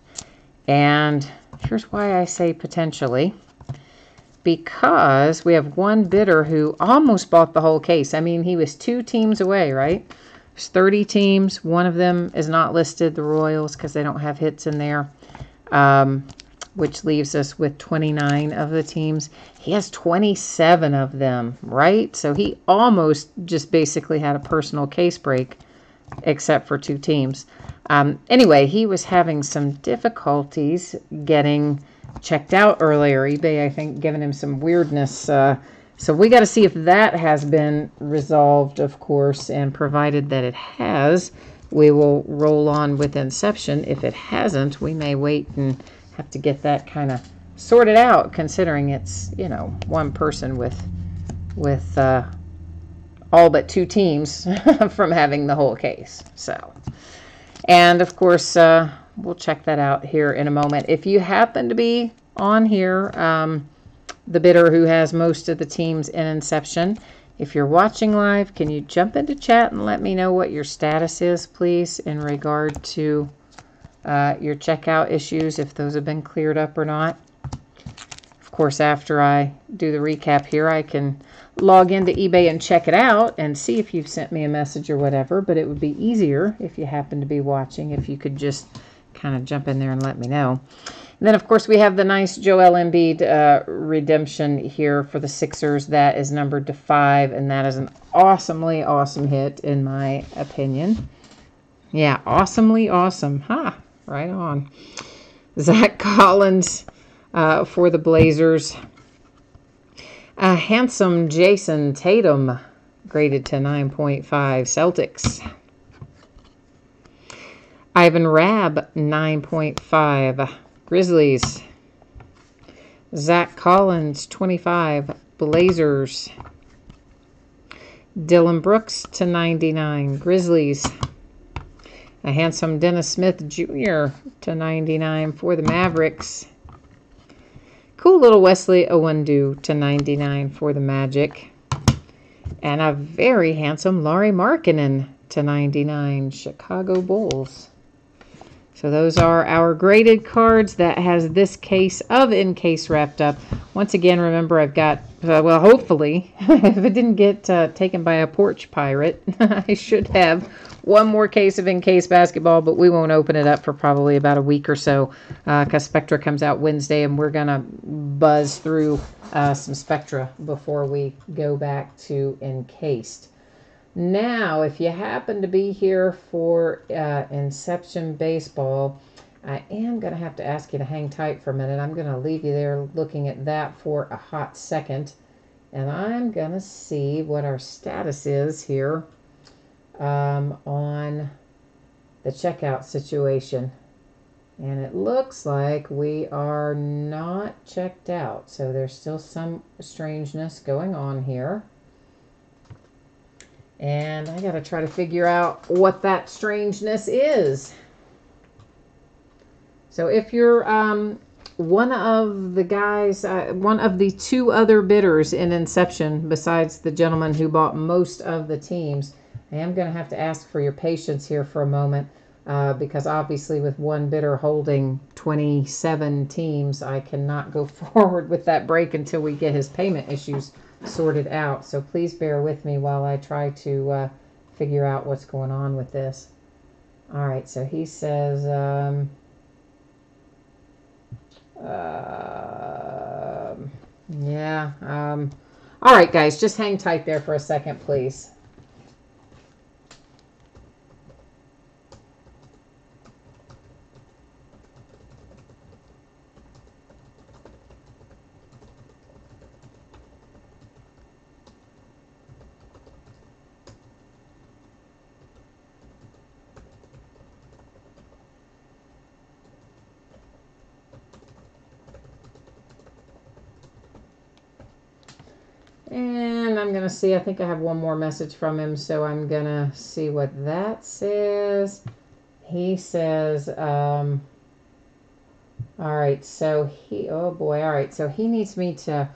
And here's why I say potentially. Because we have one bidder who almost bought the whole case. I mean, he was 2 teams away, right? There's 30 teams. One of them is not listed, the Royals, because they don't have hits in there, which leaves us with 29 of the teams. He has 27 of them, right? So he almost just basically had a personal case break, except for 2 teams. Anyway, he was having some difficulties getting checked out earlier. eBay, I think, giving him some weirdness. So we got to see if that has been resolved, of course, and provided that it has, we will roll on with Inception. If it hasn't, we may wait and have to get that kind of sorted out, considering it's, you know, one person with all but 2 teams from having the whole case. So, and of course, we'll check that out here in a moment. If you happen to be on here, the bidder who has most of the teams in Inception, if you're watching live, can you jump into chat and let me know what your status is, please, in regard to your checkout issues, if those have been cleared up or not. Of course, after I do the recap here, I can log into eBay and check it out and see if you've sent me a message or whatever, but it would be easier if you happen to be watching if you could just kind of jump in there and let me know. And then, of course, we have the nice Joel Embiid redemption here for the Sixers. That is numbered to 5, and that is an awesomely awesome hit, in my opinion. Yeah, awesomely awesome. Ha, right on. Zach Collins for the Blazers. Handsome Jason Tatum, graded to 9.5, Celtics. Ivan Rabb, 9.5, Grizzlies. Zach Collins, 25, Blazers. Dylan Brooks to 99, Grizzlies. A handsome Dennis Smith Jr. to 99 for the Mavericks. Cool little Wesley Owundu to 99 for the Magic. And a very handsome Lauri Markkanen to 99, Chicago Bulls. So those are our graded cards. That has this case of Encased wrapped up. Once again, remember, I've got Well, hopefully, if it didn't get taken by a porch pirate, I should have one more case of encased basketball, but we won't open it up for probably about a week or so because Spectra comes out Wednesday, and we're going to buzz through some Spectra before we go back to encased. Now, if you happen to be here for Inception Baseball, I am going to have to ask you to hang tight for a minute. I'm going to leave you there looking at that for a hot second. And I'm going to see what our status is here on the checkout situation. And it looks like we are not checked out. So there's still some strangeness going on here. And I got to try to figure out what that strangeness is. So if you're one of the guys, one of the two other bidders in Inception, besides the gentleman who bought most of the teams, I am going to have to ask for your patience here for a moment because obviously with one bidder holding 27 teams, I cannot go forward with that break until we get his payment issues sorted out. So please bear with me while I try to figure out what's going on with this. All right, so he says... yeah. All right, guys, just hang tight there for a second, please. And I'm going to see, I think I have one more message from him, so I'm going to see what that says. He says, all right, so oh boy, all right, so he needs me to,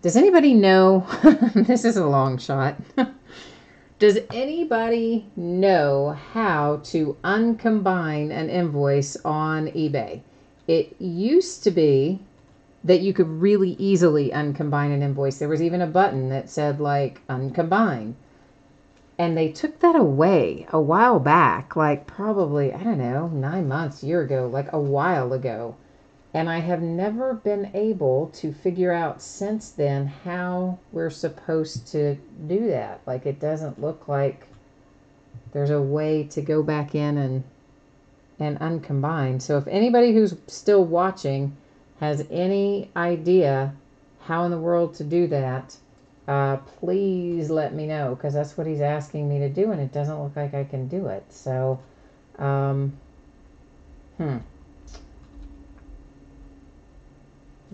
does anybody know, this is a long shot, does anybody know how to uncombine an invoice on eBay? It used to be that you could really easily uncombine an invoice. There was even a button that said like uncombine. And they took that away a while back, like probably, I don't know, 9 months, year ago, like a while ago. And I have never been able to figure out since then how we're supposed to do that. Like it doesn't look like there's a way to go back in and uncombine. So if anybody who's still watching has any idea how in the world to do that, please let me know, because that's what he's asking me to do, and it doesn't look like I can do it. So,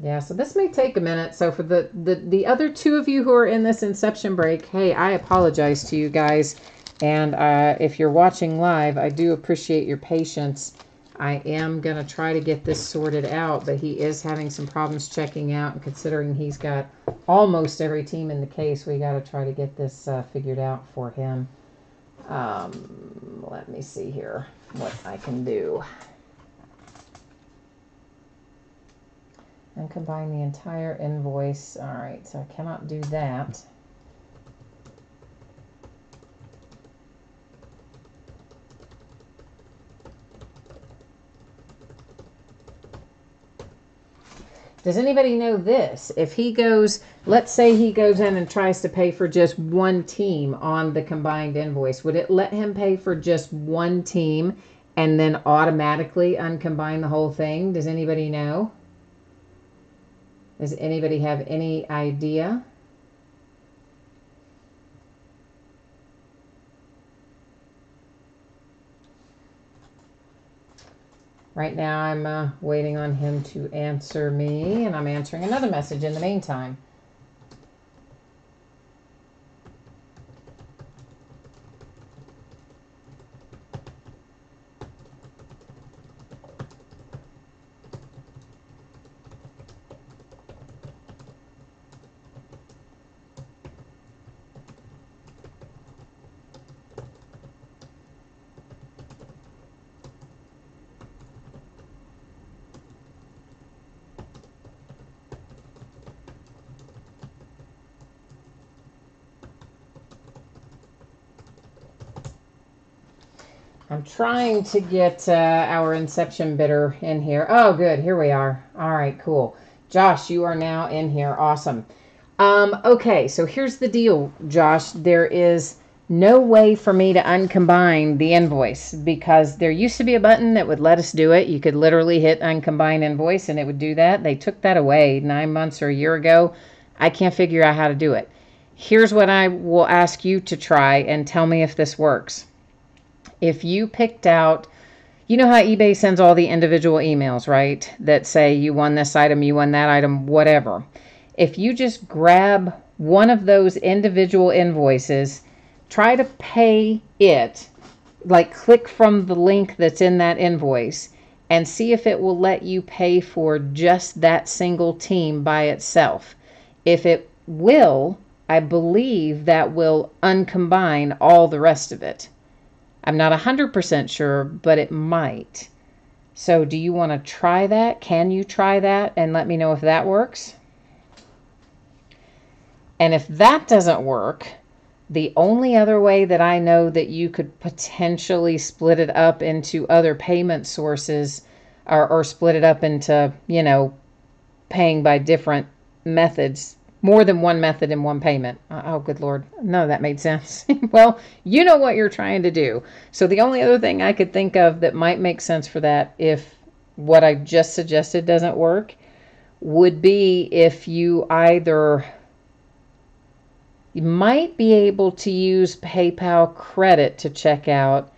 yeah, so this may take a minute. So for the other two of you who are in this Inception break, hey, I apologize to you guys. And if you're watching live, I do appreciate your patience. I am going to try to get this sorted out, but he is having some problems checking out. And considering he's got almost every team in the case, we got to try to get this figured out for him. Let me see here what I can do. And combine the entire invoice. All right, so I cannot do that. Does anybody know this? If he goes, let's say he goes in and tries to pay for just one team on the combined invoice, would it let him pay for just one team and then automatically uncombine the whole thing? Does anybody know? Does anybody have any idea? Right now I'm waiting on him to answer me, and I'm answering another message in the meantime. I'm trying to get our inception bidder in here. Oh, good. Here we are. All right, cool. Josh, you are now in here. Awesome. Okay, so here's the deal, Josh. There is no way for me to uncombine the invoice because there used to be a button that would let us do it. You could literally hit uncombine invoice and it would do that. They took that away 9 months or a year ago. I can't figure out how to do it. Here's what I will ask you to try and tell me if this works. If you picked out, you know how eBay sends all the individual emails, right? That say you won this item, you won that item, whatever. If you just grab one of those individual invoices, try to pay it, like click from the link that's in that invoice and see if it will let you pay for just that single team by itself. If it will, I believe that will uncombine all the rest of it. I'm not 100% sure, but it might. So do you want to try that? Can you try that and let me know if that works? And if that doesn't work, the only other way that I know that you could potentially split it up into other payment sources or split it up into, you know, paying by different methods, more than one method in one payment. Oh, good Lord. No, that made sense. Well, you know what you're trying to do. So the only other thing I could think of that might make sense for that, if what I just suggested doesn't work, would be if you might be able to use PayPal credit to check out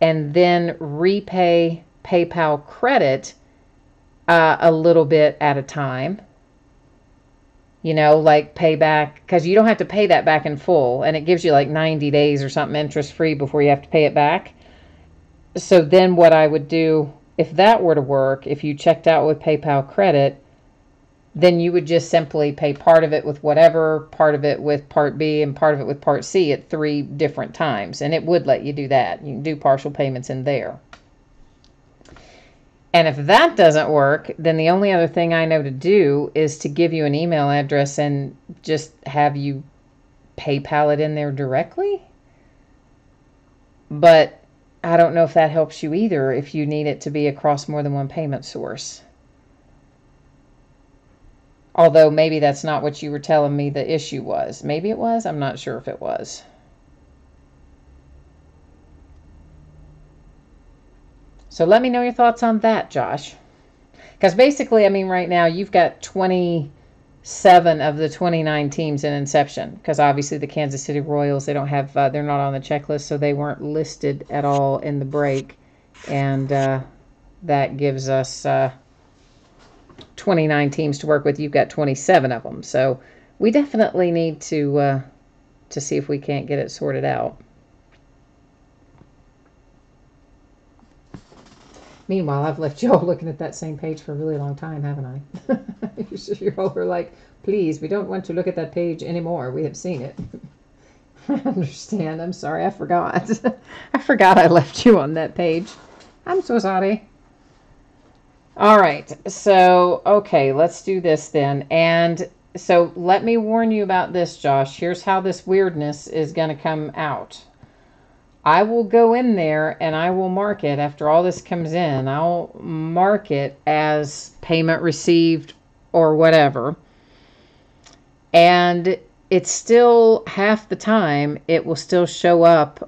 and then repay PayPal credit a little bit at a time. You know, like pay back, because you don't have to pay that back in full, and it gives you like 90 days or something interest free before you have to pay it back. So then what I would do, if that were to work, if you checked out with PayPal credit, then you would just simply pay part of it with whatever, part of it with part B, and part of it with part C at 3 different times. And it would let you do that. You can do partial payments in there. And if that doesn't work, then the only other thing I know to do is to give you an email address and just have you PayPal it in there directly. But I don't know if that helps you either if you need it to be across more than one payment source. Although maybe that's not what you were telling me the issue was. Maybe it was. I'm not sure if it was. So let me know your thoughts on that, Josh. Because basically, I mean, right now you've got 27 of the 29 teams in Inception. Because obviously the Kansas City Royals, they don't have, they're not on the checklist, so they weren't listed at all in the break. And that gives us 29 teams to work with. You've got 27 of them. So we definitely need to see if we can't get it sorted out. Meanwhile, I've left y'all looking at that same page for a really long time, haven't I? You all were like, please, we don't want to look at that page anymore. We have seen it. I understand. I'm sorry. I forgot. I forgot I left you on that page. I'm so sorry. All right. So, okay, let's do this then. And so let me warn you about this, Josh. Here's how this weirdness is going to come out. I will go in there and I will mark it after all this comes in. I'll mark it as payment received or whatever. And it's still half the time it will still show up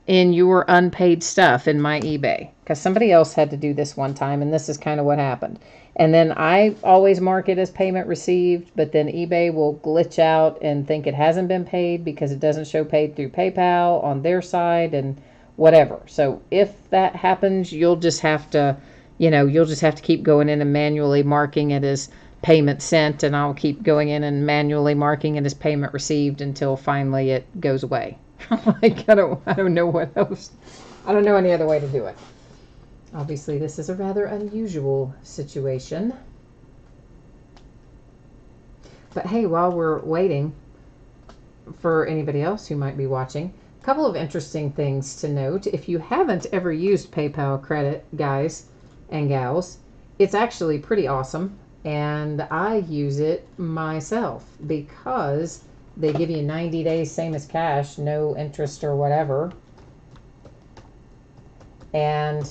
in your unpaid stuff in my eBay. Because somebody else had to do this one time and this is kind of what happened. And then I always mark it as payment received, but then eBay will glitch out and think it hasn't been paid because it doesn't show paid through PayPal on their side and whatever. So if that happens, you'll just have to, you'll just have to keep going in and manually marking it as payment sent, and I'll keep going in and manually marking it as payment received until finally it goes away. Like, I don't know what else. I don't know any other way to do it. Obviously, this is a rather unusual situation. But hey, while we're waiting for anybody else who might be watching, a couple of interesting things to note. If you haven't ever used PayPal credit, guys and gals, it's actually pretty awesome. And I use it myself because they give you 90 days, same as cash, no interest or whatever. And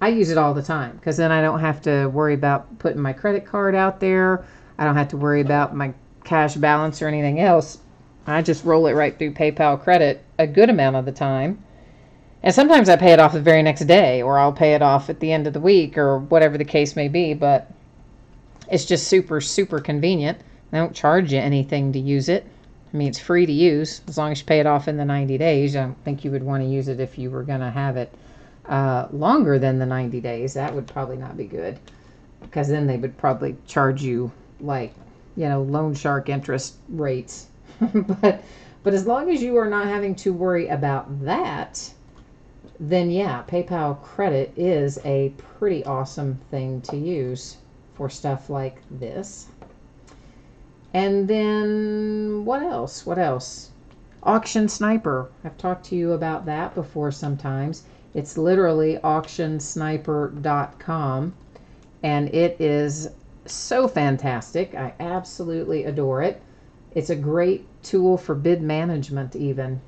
I use it all the time because then I don't have to worry about putting my credit card out there. I don't have to worry about my cash balance or anything else. I just roll it right through PayPal credit a good amount of the time. And sometimes I pay it off the very next day, or I'll pay it off at the end of the week, or whatever the case may be. But it's just super, super convenient. They don't charge you anything to use it. I mean, it's free to use as long as you pay it off in the 90 days. I don't think you would want to use it if you were going to have it longer than the 90 days. That would probably not be good, because then they would probably charge you like, loan shark interest rates. but as long as you are not having to worry about that, then yeah, PayPal credit is a pretty awesome thing to use for stuff like this. And then what else? Auction Sniper. I've talked to you about that before sometimes. It's literally auctionsniper.com, and it is so fantastic. I absolutely adore it. It's a great tool for bid management even.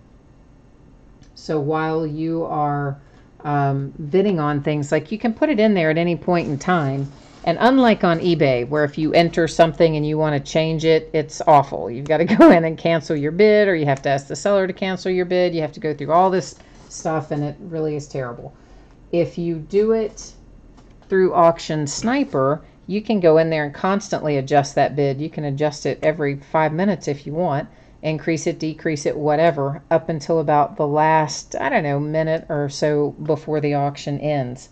So while you are bidding on things, like, you can put it in there at any point in time. And unlike on eBay, where if you enter something and you want to change it, it's awful. You've got to go in and cancel your bid, or you have to ask the seller to cancel your bid. You have to go through all this stuff, and it really is terrible. If you do it through Auction Sniper, you can go in there and constantly adjust that bid. You can adjust it every 5 minutes if you want. Increase it, decrease it, whatever, up until about the last, minute or so before the auction ends.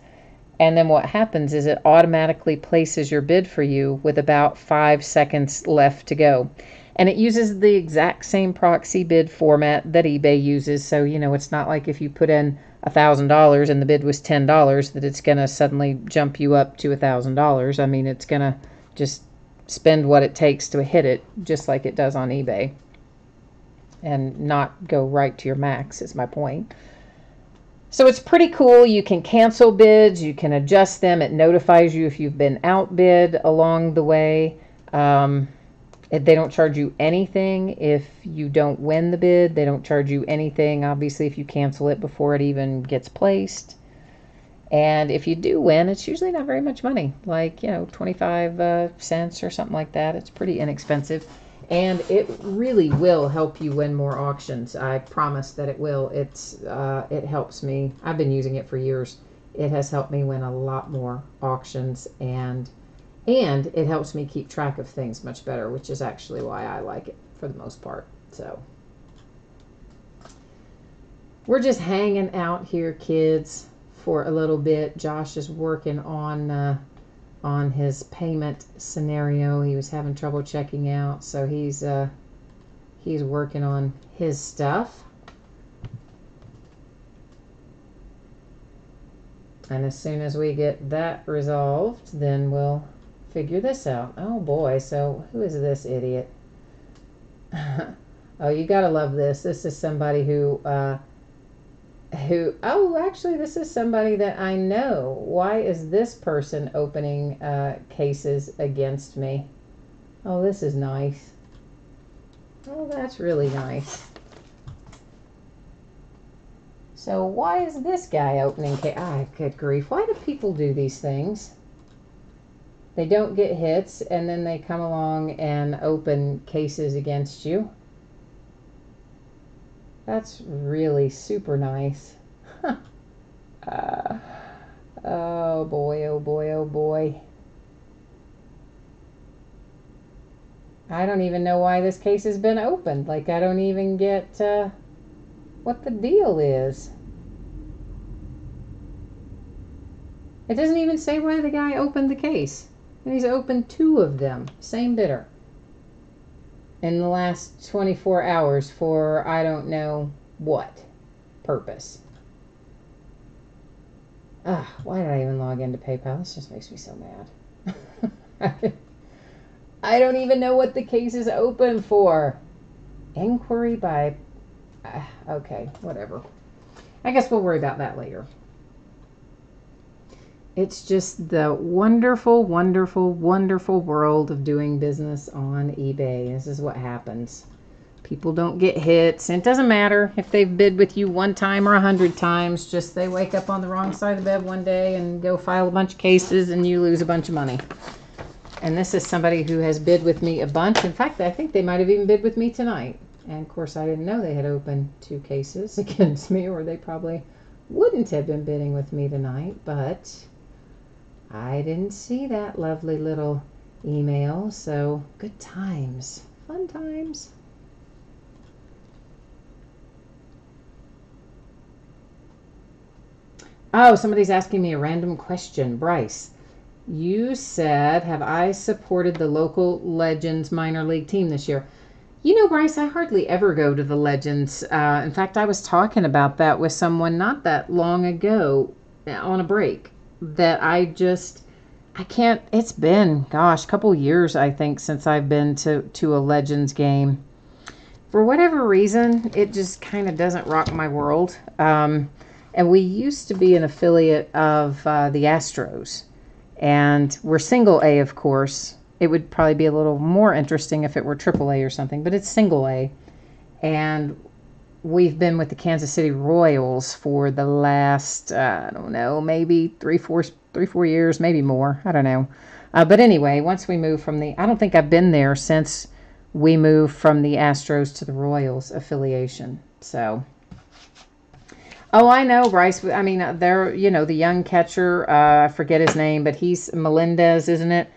And then what happens is it automatically places your bid for you with about 5 seconds left to go. And it uses the exact same proxy bid format that eBay uses. So, it's not like if you put in $1,000 and the bid was $10 that it's going to suddenly jump you up to $1,000. I mean, it's going to just spend what it takes to hit it, just like it does on eBay, and not go right to your max, is my point. So it's pretty cool. You can cancel bids, you can adjust them. It notifies you if you've been outbid along the way. They don't charge you anything if you don't win the bid. They don't charge you anything, obviously, if you cancel it before it even gets placed. And if you do win, it's usually not very much money, like 25 cents or something like that. It's pretty inexpensive. And it really will help you win more auctions. I promise that it will. It helps me. I've been using it for years. It has helped me win a lot more auctions, and it helps me keep track of things much better, which is actually why I like it for the most part. So we're just hanging out here, kids, for a little bit. Josh is working on his payment scenario. He was having trouble checking out, so he's working on his stuff. And as soon as we get that resolved, then we'll figure this out. Oh boy, so who is this idiot? Oh, you gotta love this. This is somebody who actually, this is somebody that I know. Why is this person opening cases against me? Oh, this is nice. Oh, that's really nice. So why is this guy opening case? Ah, good grief. Why do people do these things? They don't get hits, and then they come along and open cases against you. That's really super nice. Oh boy, oh boy, oh boy. I don't even know why this case has been opened. Like, I don't even get what the deal is. It doesn't even say why the guy opened the case. And he's opened 2 of them, same bidder, in the last 24 hours for I don't know what purpose. Why did I even log into PayPal? This just makes me so mad. I don't even know what the case is open for. Inquiry by... okay, whatever. I guess we'll worry about that later. It's just the wonderful, wonderful, wonderful world of doing business on eBay. This is what happens. People don't get hits. And it doesn't matter if they've bid with you 1 time or 100 times. Just they wake up on the wrong side of the bed one day and go file a bunch of cases and you lose a bunch of money. And this is somebody who has bid with me a bunch. In fact, I think they might have even bid with me tonight. And of course, I didn't know they had opened 2 cases against me, or they probably wouldn't have been bidding with me tonight. But I didn't see that lovely little email. So good times. Fun times. Oh, somebody's asking me a random question. Bryce, you said, have I supported the local Legends minor league team this year? You know, Bryce, I hardly ever go to the Legends. In fact, I was talking about that with someone not that long ago on a break. That I can't, it's been, gosh, a couple years, I think, since I've been to a Legends game. For whatever reason, it just kind of doesn't rock my world. And we used to be an affiliate of the Astros. And we're single A, of course. It would probably be a little more interesting if it were triple A or something, but it's single A. And we've been with the Kansas City Royals for the last, I don't know, maybe three, four years, maybe more. I don't know. But anyway, once we moved from I don't think I've been there since we moved from the Astros to the Royals affiliation. So... Oh, I know, Bryce. I mean, they're, the young catcher, I forget his name, but he's Melendez, isn't it?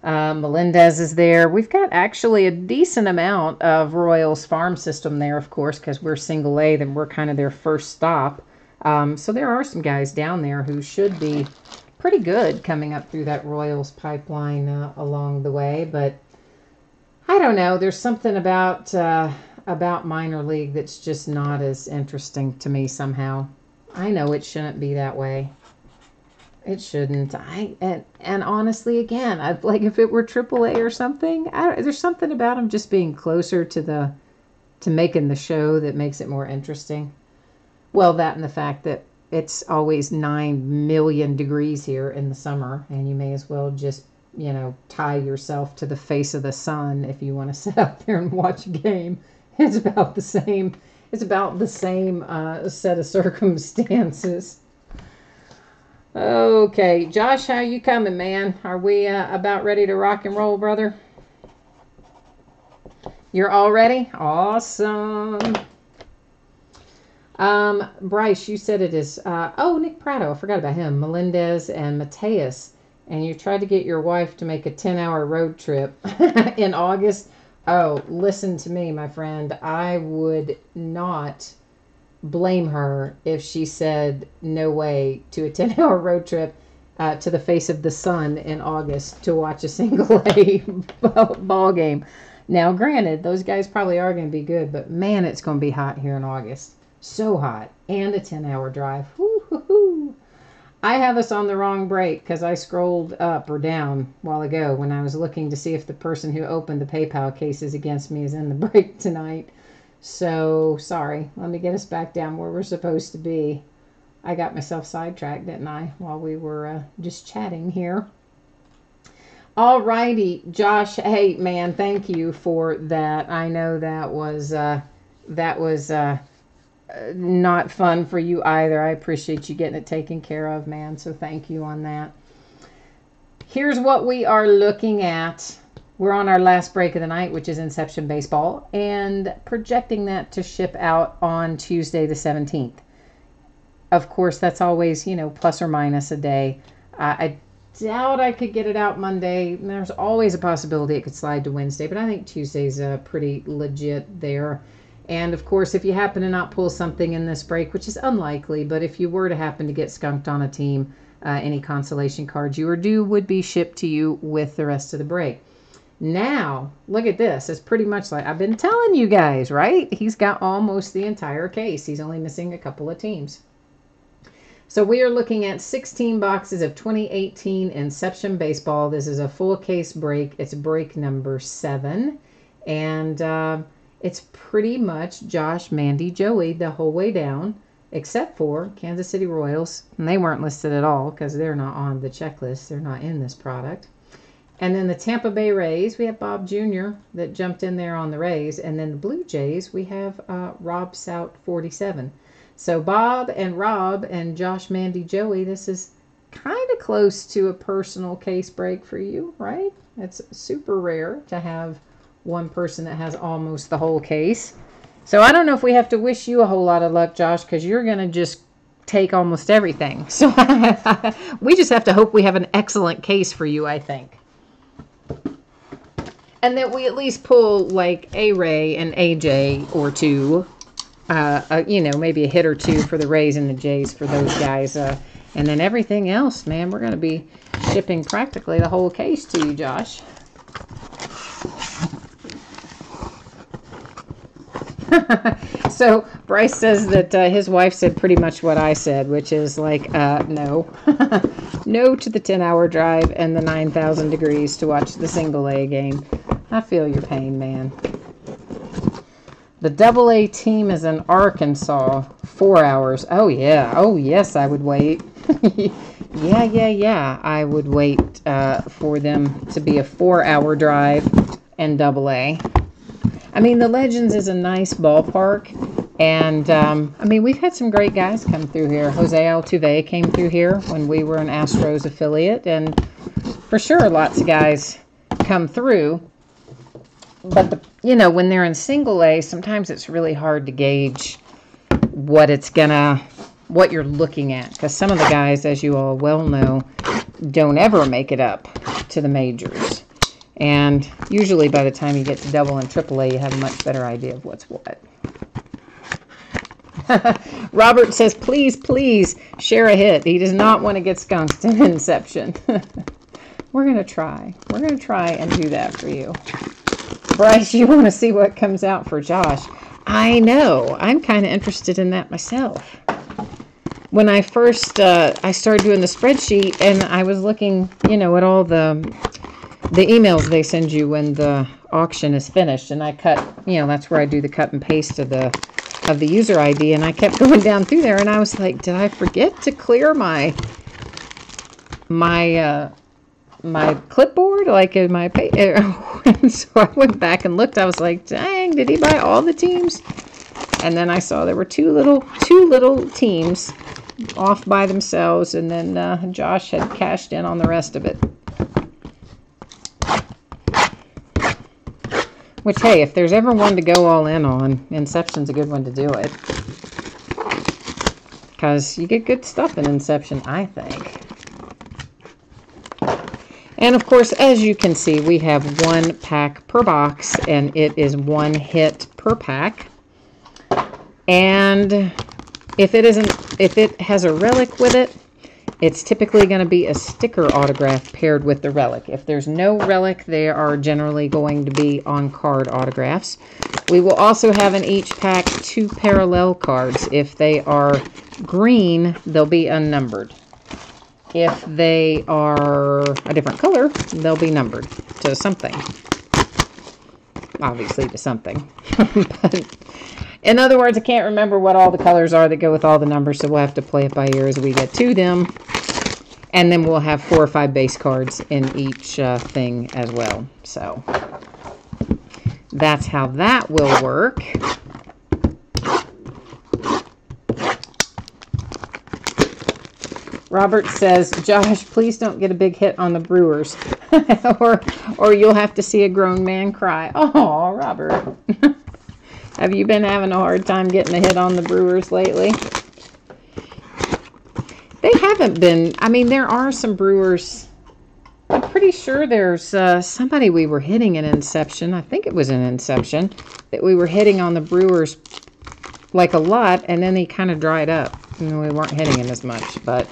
Melendez is there. We've got actually a decent amount of Royals farm system there, of course, because we're single A, then we're kind of their first stop. So there are some guys down there who should be pretty good coming up through that Royals pipeline along the way. But I don't know. There's something about minor league that's just not as interesting to me somehow. I know it shouldn't be that way. It shouldn't. And honestly, again, I'd like if it were AAA or something. There's something about them just being closer to making the show that makes it more interesting. Well, that and the fact that it's always 9 million degrees here in the summer, and you may as well just tie yourself to the face of the sun if you want to sit out there and watch a game. It's about the same. It's about the same set of circumstances. Okay, Josh, how you coming, man? Are we about ready to rock and roll, brother? You're all ready? Awesome. Bryce, you said it is. Nick Prado. I forgot about him. Melendez and Mateus. And you tried to get your wife to make a 10-hour road trip in August. Oh, listen to me, my friend. I would not blame her if she said no way to a 10-hour road trip to the face of the sun in August to watch a single A ball game. Now, granted, those guys probably are going to be good, but man, it's going to be hot here in August. So hot. And a 10-hour drive. Woo-hoo-hoo. I have us on the wrong break because I scrolled up or down a while ago when I was looking to see if the person who opened the PayPal cases against me is in the break tonight. So, sorry. Let me get us back down where we're supposed to be. I got myself sidetracked, didn't I, while we were just chatting here. All righty, Josh. Hey, man, thank you for that. I know that was not fun for you either. I appreciate you getting it taken care of, man. So thank you on that. Here's what we are looking at. We're on our last break of the night, which is Inception Baseball, and projecting that to ship out on Tuesday the 17th. Of course, that's always, plus or minus a day. I doubt I could get it out Monday. There's always a possibility it could slide to Wednesday, but I think Tuesday's pretty legit there. And, of course, if you happen to not pull something in this break, which is unlikely, but if you were to happen to get skunked on a team, any consolation cards you are due would be shipped to you with the rest of the break. Now, look at this. It's pretty much like I've been telling you guys, right? He's got almost the entire case. He's only missing a couple of teams. So we are looking at 16 boxes of 2018 Inception Baseball. This is a full case break. It's break number 7. And it's pretty much Josh, Mandy, Joey the whole way down, except for Kansas City Royals. And they weren't listed at all because they're not on the checklist. They're not in this product. And then the Tampa Bay Rays, we have Bob Jr. that jumped in there on the Rays. And then the Blue Jays, we have Rob Sout 47. So Bob and Rob and Josh, Mandy, Joey, this is kind of close to a personal case break for you, right? It's super rare to have one person that has almost the whole case. So I don't know if we have to wish you a whole lot of luck, Josh, because you're going to just take almost everything. So we just have to hope we have an excellent case for you, I think. And that we at least pull like a Ray and AJ or two, you know, maybe a hit or two for the Rays and the Jays for those guys. And then everything else, man, we're going to be shipping practically the whole case to you, Josh. So Bryce says that his wife said pretty much what I said, which is like, no. No to the 10-hour drive and the 9,000 degrees to watch the single A game. I feel your pain, man. The double A team is in Arkansas. 4 hours. Oh, yeah. Oh, yes, I would wait. Yeah. I would wait for them to be a 4-hour drive and double A. I mean, the Legends is a nice ballpark. And, I mean, we've had some great guys come through here. Jose Altuve came through here when we were an Astros affiliate. And for sure, lots of guys come through. But, you know, when they're in single A, sometimes it's really hard to gauge what you're looking at. Because some of the guys, as you all well know, don't ever make it up to the majors. And usually by the time you get to double and triple A, you have a much better idea of what's what. Robert says, please share a hit. He does not want to get skunked in Inception. We're going to try. We're going to try and do that for you. Bryce, you want to see what comes out for Josh? I know. I'm kind of interested in that myself. When I first, I started doing the spreadsheet and I was looking, you know, at all the emails they send you when the auction is finished. And I cut, you know, that's where I do the cut and paste of the user ID. And I kept going down through there and I was like, did I forget to clear my clipboard, like in my page? And so I went back and looked. I was like, dang, did he buy all the teams? And then I saw there were two little teams off by themselves, and then Josh had cashed in on the rest of it. Which, hey, if there's ever one to go all in on, Inception's a good one to do it. Because you get good stuff in Inception, I think. And, of course, as you can see, we have 1 pack per box, and it is 1 hit per pack. And if it has a relic with it, it's typically going to be a sticker autograph paired with the relic. If there's no relic, they are generally going to be on-card autographs. We will also have in each pack 2 parallel cards. If they are green, they'll be unnumbered. If they are a different color, they'll be numbered to something. Obviously to something. But in other words, I can't remember what all the colors are that go with all the numbers, so we'll have to play it by ear as we get to them. And then we'll have 4 or 5 base cards in each thing as well. So that's how that will work. Robert says, Josh, please don't get a big hit on the Brewers. or you'll have to see a grown man cry. Oh, Robert. Have you been having a hard time getting a hit on the Brewers lately? They haven't been. I mean, there are some Brewers. I'm pretty sure there's somebody we were hitting in Inception. I think it was in Inception. That we were hitting on the Brewers like a lot, and then he kind of dried up. You know, we weren't hitting him as much, but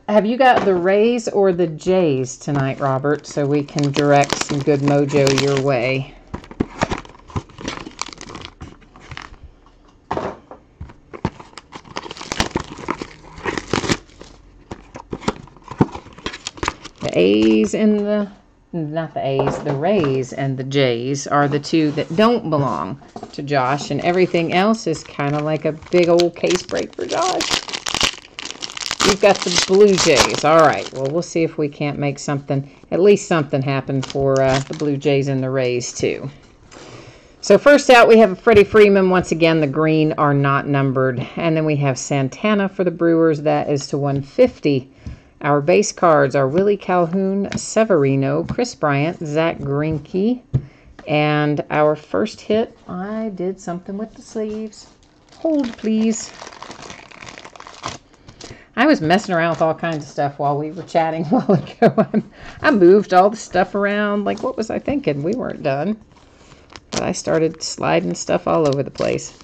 have you got the Rays or the Jays tonight, Robert, so we can direct some good mojo your way? The A's and the... Not the A's, the Rays and the Jays are the 2 that don't belong to Josh, and everything else is kind of like a big old case break for Josh. You've got the Blue Jays. All right. Well, we'll see if we can't make something, at least something happen for the Blue Jays and the Rays, too. So first out, we have Freddie Freeman. Once again, the green are not numbered. And then we have Santana for the Brewers. That is to 150. Our base cards are Willie Calhoun, Severino, Chris Bryant, Zach Greinke. And our first hit, I did something with the sleeves. Hold, please. I was messing around with all kinds of stuff while we were chatting a while ago. I moved all the stuff around. Like, what was I thinking? We weren't done. But I started sliding stuff all over the place.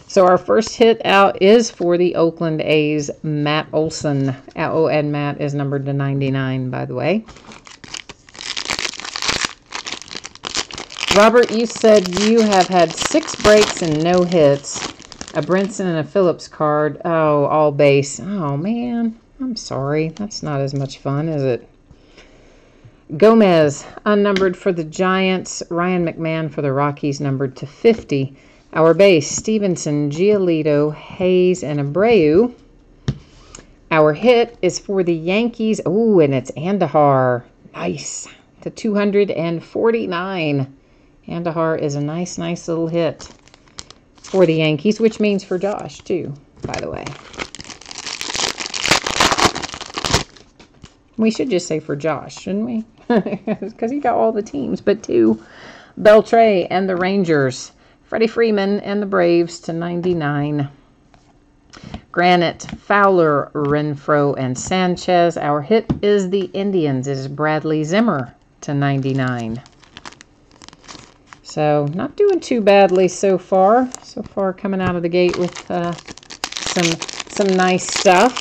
So our first hit out is for the Oakland A's, Matt Olson. Oh, and Matt is numbered to 99, by the way. Robert, you said you have had 6 breaks and no hits. A Brinson and a Phillips card. Oh, all base. Oh, man. I'm sorry. That's not as much fun, is it? Gomez, unnumbered for the Giants. Ryan McMahon for the Rockies, numbered to 50. Our base, Stevenson, Giolito, Hayes, and Abreu. Our hit is for the Yankees. Oh, and it's Andahar. Nice. To 249. Andahar is a nice little hit for the Yankees, which means for Josh, too, by the way. We should just say for Josh, shouldn't we? Because he got all the teams, but 2. Beltre and the Rangers. Freddie Freeman and the Braves to 99. Granite, Fowler, Renfroe, and Sanchez. Our hit is the Indians. It is Bradley Zimmer to 99. So, not doing too badly so far. So far, coming out of the gate with some nice stuff.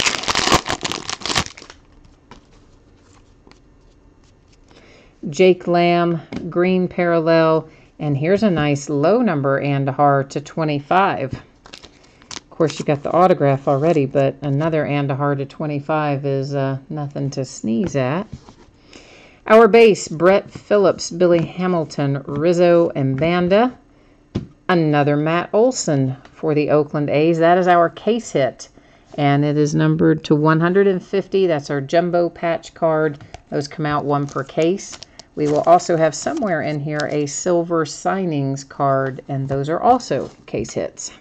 Jake Lamb, green parallel, and here's a nice low number Andahar to 25. Of course, you got the autograph already, but another Andahar to 25 is nothing to sneeze at. Our base, Brett Phillips, Billy Hamilton, Rizzo, and Banda. Another Matt Olson for the Oakland A's. That is our case hit, and it is numbered to 150. That's our jumbo patch card. Those come out 1 per case. We will also have somewhere in here a silver signings card, and those are also case hits.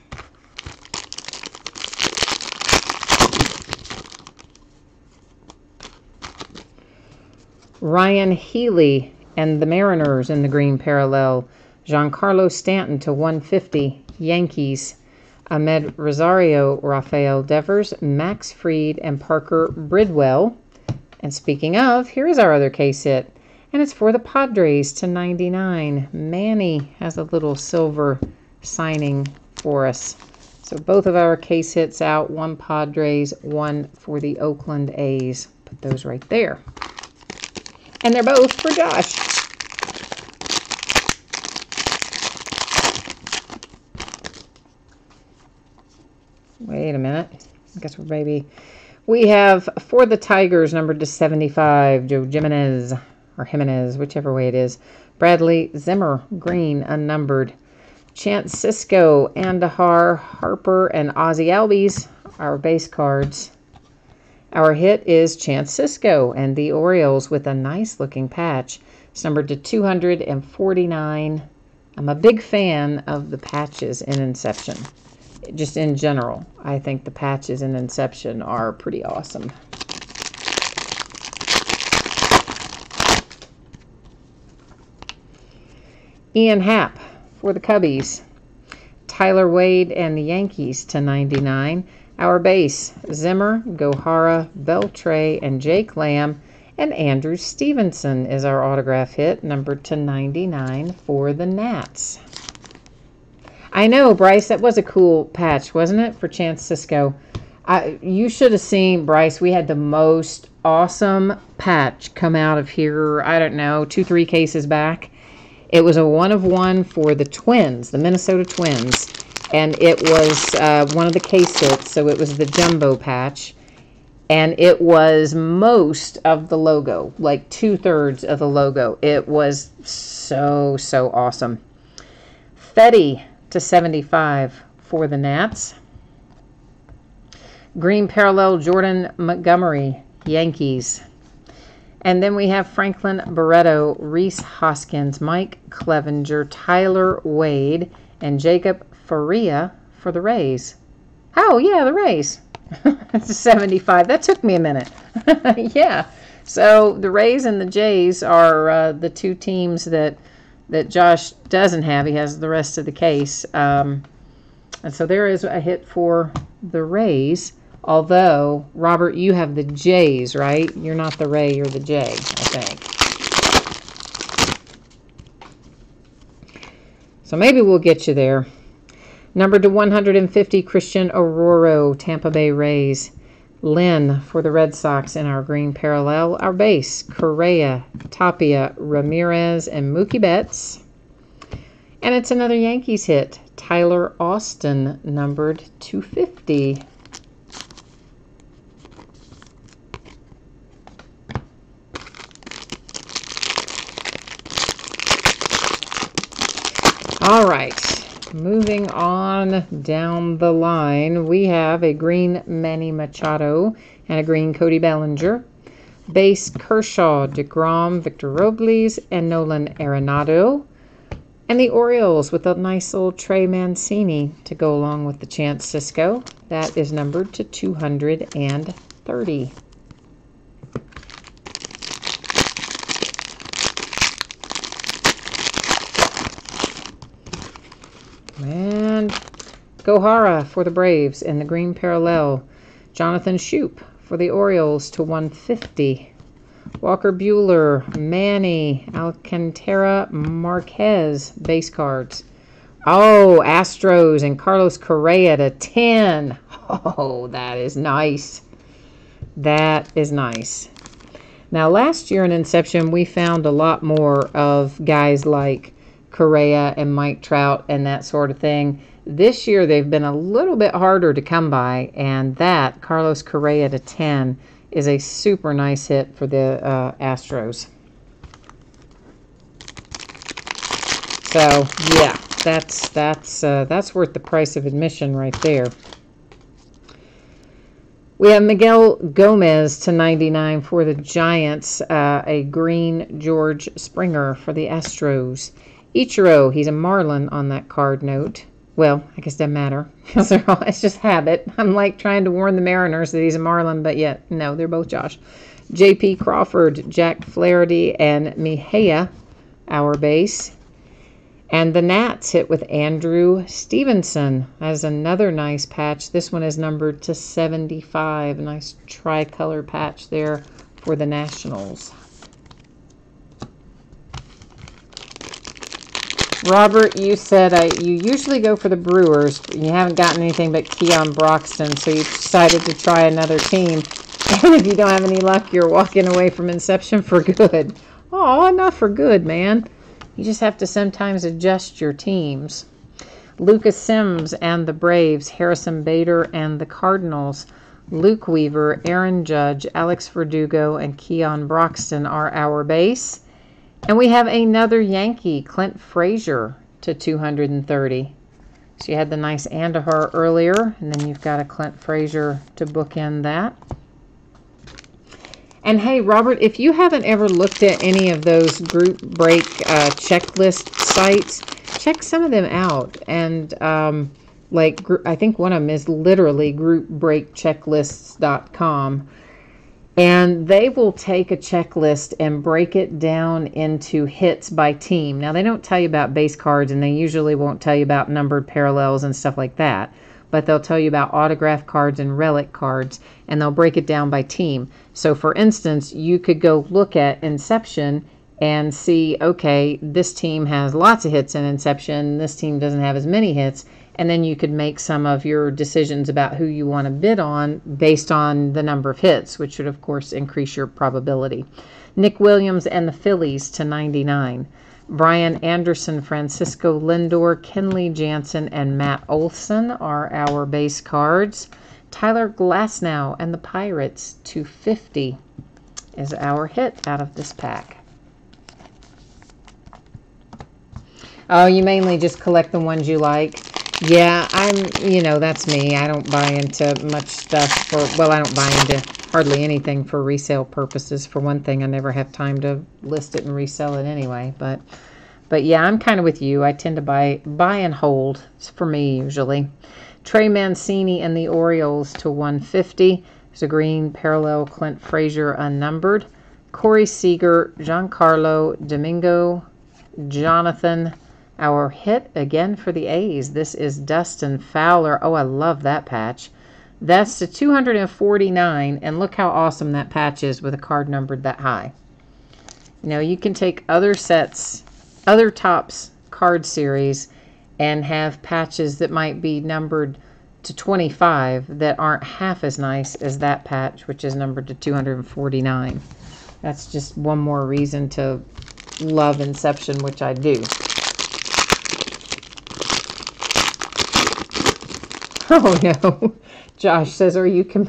Ryan Healy and the Mariners in the green parallel. Giancarlo Stanton to 150, Yankees. Ahmed Rosario, Rafael Devers, Max Fried, and Parker Bridwell. And speaking of, here is our other case hit. And it's for the Padres to 99. Manny has a little silver signing for us. So both of our case hits out. 1 Padres, 1 for the Oakland A's. Put those right there. And they're both for Josh. Wait a minute. I guess we're maybe... We have for the Tigers, numbered to 75, Joe Jimenez, or Jimenez, whichever way it is. Bradley Zimmer, green, unnumbered. Chance Sisco, Andahar, Harper, and Ozzie Albies, our base cards. Our hit is Chance Sisco and the Orioles with a nice looking patch. It's numbered to 249. I'm a big fan of the patches in Inception. Just in general, I think the patches in Inception are pretty awesome. Ian Happ for the Cubbies. Tyler Wade and the Yankees to 99. Our base, Zimmer, Gohara, Beltre, and Jake Lamb. And Andrew Stevenson is our autograph hit, numbered to 99 for the Nats. I know, Bryce, that was a cool patch, wasn't it, for Chance Sisco? You should have seen, Bryce, we had the most awesome patch come out of here, I don't know, 2-3 cases back. It was a 1 of 1 for the Twins, the Minnesota Twins. And it was one of the case hits, so it was the jumbo patch. And it was most of the logo, like 2/3 of the logo. It was so awesome. Fetty to 75 for the Nats. Green parallel, Jordan Montgomery, Yankees. And then we have Franklin Barreto, Reese Hoskins, Mike Clevenger, Tyler Wade, and Jacob Faria for the Rays. Oh, yeah, the Rays. That's a 75. That took me a minute. Yeah. So the Rays and the Jays are the two teams that Josh doesn't have. He has the rest of the case. And so there is a hit for the Rays. Although, Robert, you have the Jays, right? You're not the Ray, you're the J, I think. So maybe we'll get you there. Number to 150, Christian Aurora, Tampa Bay Rays. Lynn for the Red Sox in our green parallel. Our base, Correa, Tapia, Ramirez, and Mookie Betts. And it's another Yankees hit. Tyler Austin, numbered 250. All right, moving on down the line, we have a green Manny Machado and a green Cody Bellinger. Base Kershaw, DeGrom, Victor Robles, and Nolan Arenado. And the Orioles with a nice little Trey Mancini to go along with the Chance Cisco. That is numbered to 230. And Gohara for the Braves in the green parallel. Jonathan Shoup for the Orioles to 150. Walker Buehler, Manny, Alcantara, Marquez base cards. Oh, Astros and Carlos Correa to 10. Oh, that is nice. That is nice. Now, last year in Inception, we found a lot more of guys like Correa and Mike Trout and that sort of thing. This year they've been a little bit harder to come by, and that Carlos Correa to 10 is a super nice hit for the Astros. So yeah, that's worth the price of admission right there. We have Miguel Gomez to 99 for the Giants, a green George Springer for the Astros. Ichiro, he's a Marlin on that card note. Well, I guess it doesn't matter. It's just habit. I'm like trying to warn the Mariners that he's a Marlin, but yet, no, they're both Josh. J.P. Crawford, Jack Flaherty, and Mejia, our base. And the Nats hit with Andrew Stevenson as another nice patch. This one is numbered to 75. A nice tricolor patch there for the Nationals. Robert, you said you usually go for the Brewers. You haven't gotten anything but Keon Broxton, so you decided to try another team. And if you don't have any luck, you're walking away from Inception for good. Oh, not for good, man. You just have to sometimes adjust your teams. Lucas Sims and the Braves, Harrison Bader and the Cardinals, Luke Weaver, Aaron Judge, Alex Verdugo, and Keon Broxton are our base. And we have another Yankee, Clint Frazier, to 230. So you had the nice Andahar earlier, and then you've got a Clint Frazier to bookend that. And hey, Robert, if you haven't ever looked at any of those group break checklist sites, check some of them out. And I think one of them is literally groupbreakchecklists.com. And they will take a checklist and break it down into hits by team. Now, they don't tell you about base cards, and they usually won't tell you about numbered parallels and stuff like that. But they'll tell you about autograph cards and relic cards, and they'll break it down by team. So, for instance, you could go look at Inception and see, okay, this team has lots of hits in Inception, this team doesn't have as many hits, and then you could make some of your decisions about who you want to bid on based on the number of hits, which should, of course, increase your probability. Nick Williams and the Phillies to 99. Brian Anderson, Francisco Lindor, Kenley Jansen, and Matt Olson are our base cards. Tyler Glasnow and the Pirates to 50 is our hit out of this pack. Oh, you mainly just collect the ones you like. Yeah, that's me. I don't buy into much stuff well, I don't buy into hardly anything for resale purposes. For one thing, I never have time to list it and resell it anyway. But yeah, I'm kind of with you. I tend to buy and hold. It's for me usually. Trey Mancini and the Orioles to 150. There's a green parallel Clint Frazier unnumbered. Corey Seager, Giancarlo Domingo, Jonathan. Our hit again for the A's. This is Dustin Fowler. Oh, I love that patch. That's to 249, and look how awesome that patch is with a card numbered that high. You can take other sets, other Topps card series, and have patches that might be numbered to 25 that aren't half as nice as that patch, which is numbered to 249. That's just one more reason to love Inception, which I do. Oh no. Josh says, or you can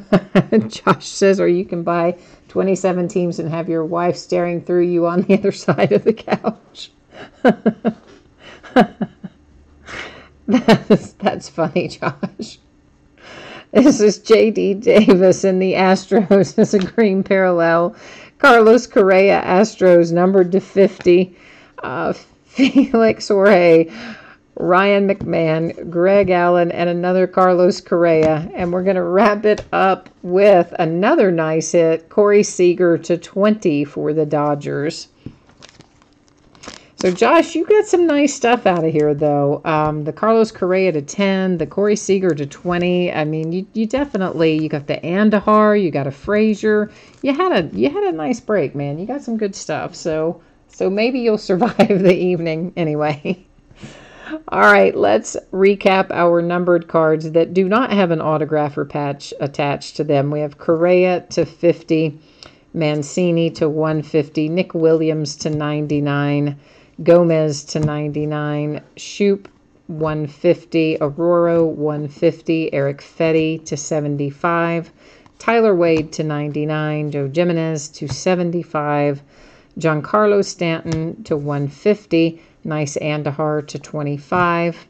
buy 27 teams and have your wife staring through you on the other side of the couch. That's funny, Josh. This is J.D. Davis in the Astros as a green parallel. Carlos Correa, Astros, numbered to 50. Felix Jorge, Ryan McMahon, Greg Allen, and another Carlos Correa. And we're going to wrap it up with another nice hit, Corey Seager to 20 for the Dodgers. So, Josh, you got some nice stuff out of here, though. The Carlos Correa to 10, the Corey Seager to 20. I mean, you definitely, you got the Andahar, you got a Frazier. You had a nice break, man. You got some good stuff. So maybe you'll survive the evening anyway. All right, let's recap our numbered cards that do not have an autograph or patch attached to them. We have Correa to 50, Mancini to 150, Nick Williams to 99, Gomez to 99, Shoop 150, Aurora 150, Eric Fetty to 75, Tyler Wade to 99, Joe Jimenez to 75, Giancarlo Stanton to 150, nice Andahar to 25,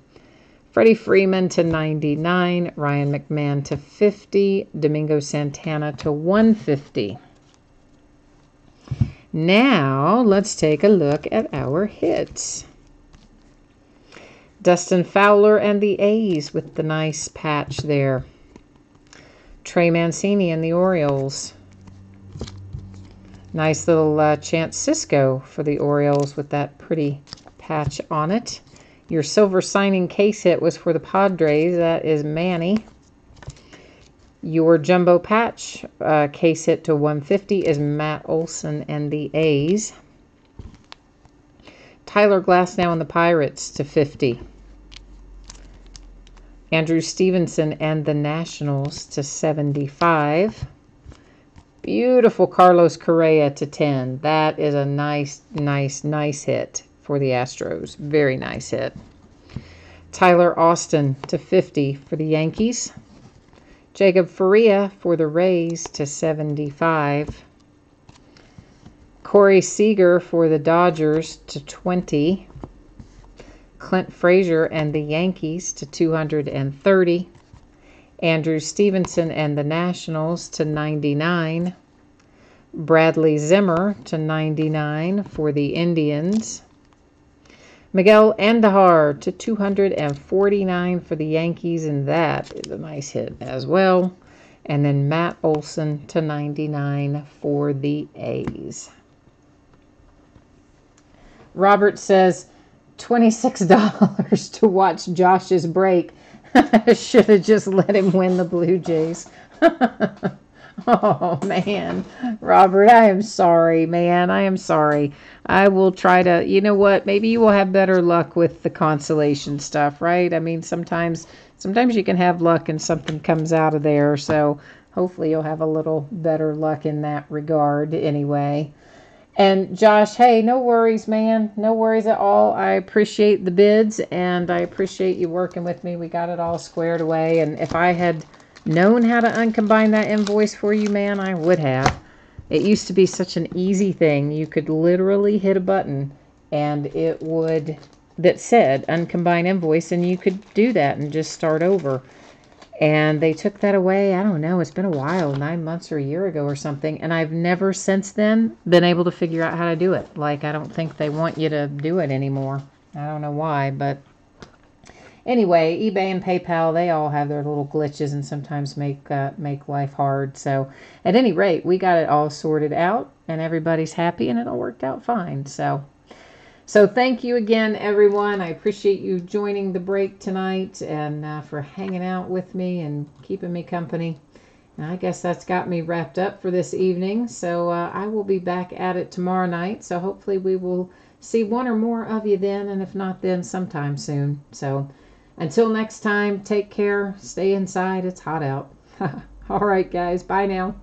Freddie Freeman to 99, Ryan McMahon to 50, Domingo Santana to 150. Now, let's take a look at our hits. Dustin Fowler and the A's with the nice patch there. Trey Mancini and the Orioles. Nice little Chance Sisco for the Orioles with that pretty patch on it. Your silver signing case hit was for the Padres. That is Manny. Your jumbo patch case hit to 150 is Matt Olson and the A's. Tyler Glasnow and the Pirates to 50. Andrew Stevenson and the Nationals to 75. Beautiful Carlos Correa to 10. That is a nice hit for the Astros. Very nice hit. Tyler Austin to 50 for the Yankees. Jacob Faria for the Rays to 75. Corey Seager for the Dodgers to 20. Clint Frazier and the Yankees to 230. Andrew Stevenson and the Nationals to 99. Bradley Zimmer to 99 for the Indians. Miguel Andahar to 249 for the Yankees, and that is a nice hit as well. And then Matt Olson to 99 for the A's. Robert says $26 to watch Josh's break. Should have just let him win the Blue Jays. Oh, man. Robert, I am sorry, man. I am sorry. I will try to, you know what? Maybe you will have better luck with the consolation stuff, right? I mean, sometimes you can have luck and something comes out of there. So hopefully you'll have a little better luck in that regard anyway. And Josh, hey, no worries, man. No worries at all. I appreciate the bids and I appreciate you working with me. We got it all squared away. And if I had known how to uncombine that invoice for you, man, I would have. It used to be such an easy thing. You could literally hit a button and it would that said uncombined invoice, and you could do that and just start over. And they took that away, I don't know, it's been a while, 9 months or a year ago or something, and I've never since then been able to figure out how to do it. Like, I don't think they want you to do it anymore. I don't know why, but anyway, eBay and PayPal, they all have their little glitches and sometimes make life hard. So at any rate, we got it all sorted out, and everybody's happy, and it all worked out fine. So thank you again, everyone. I appreciate you joining the break tonight and for hanging out with me and keeping me company. And I guess that's got me wrapped up for this evening. So I will be back at it tomorrow night. So hopefully we will see one or more of you then, and if not then, sometime soon. So until next time, take care. Stay inside. It's hot out. All right, guys. Bye now.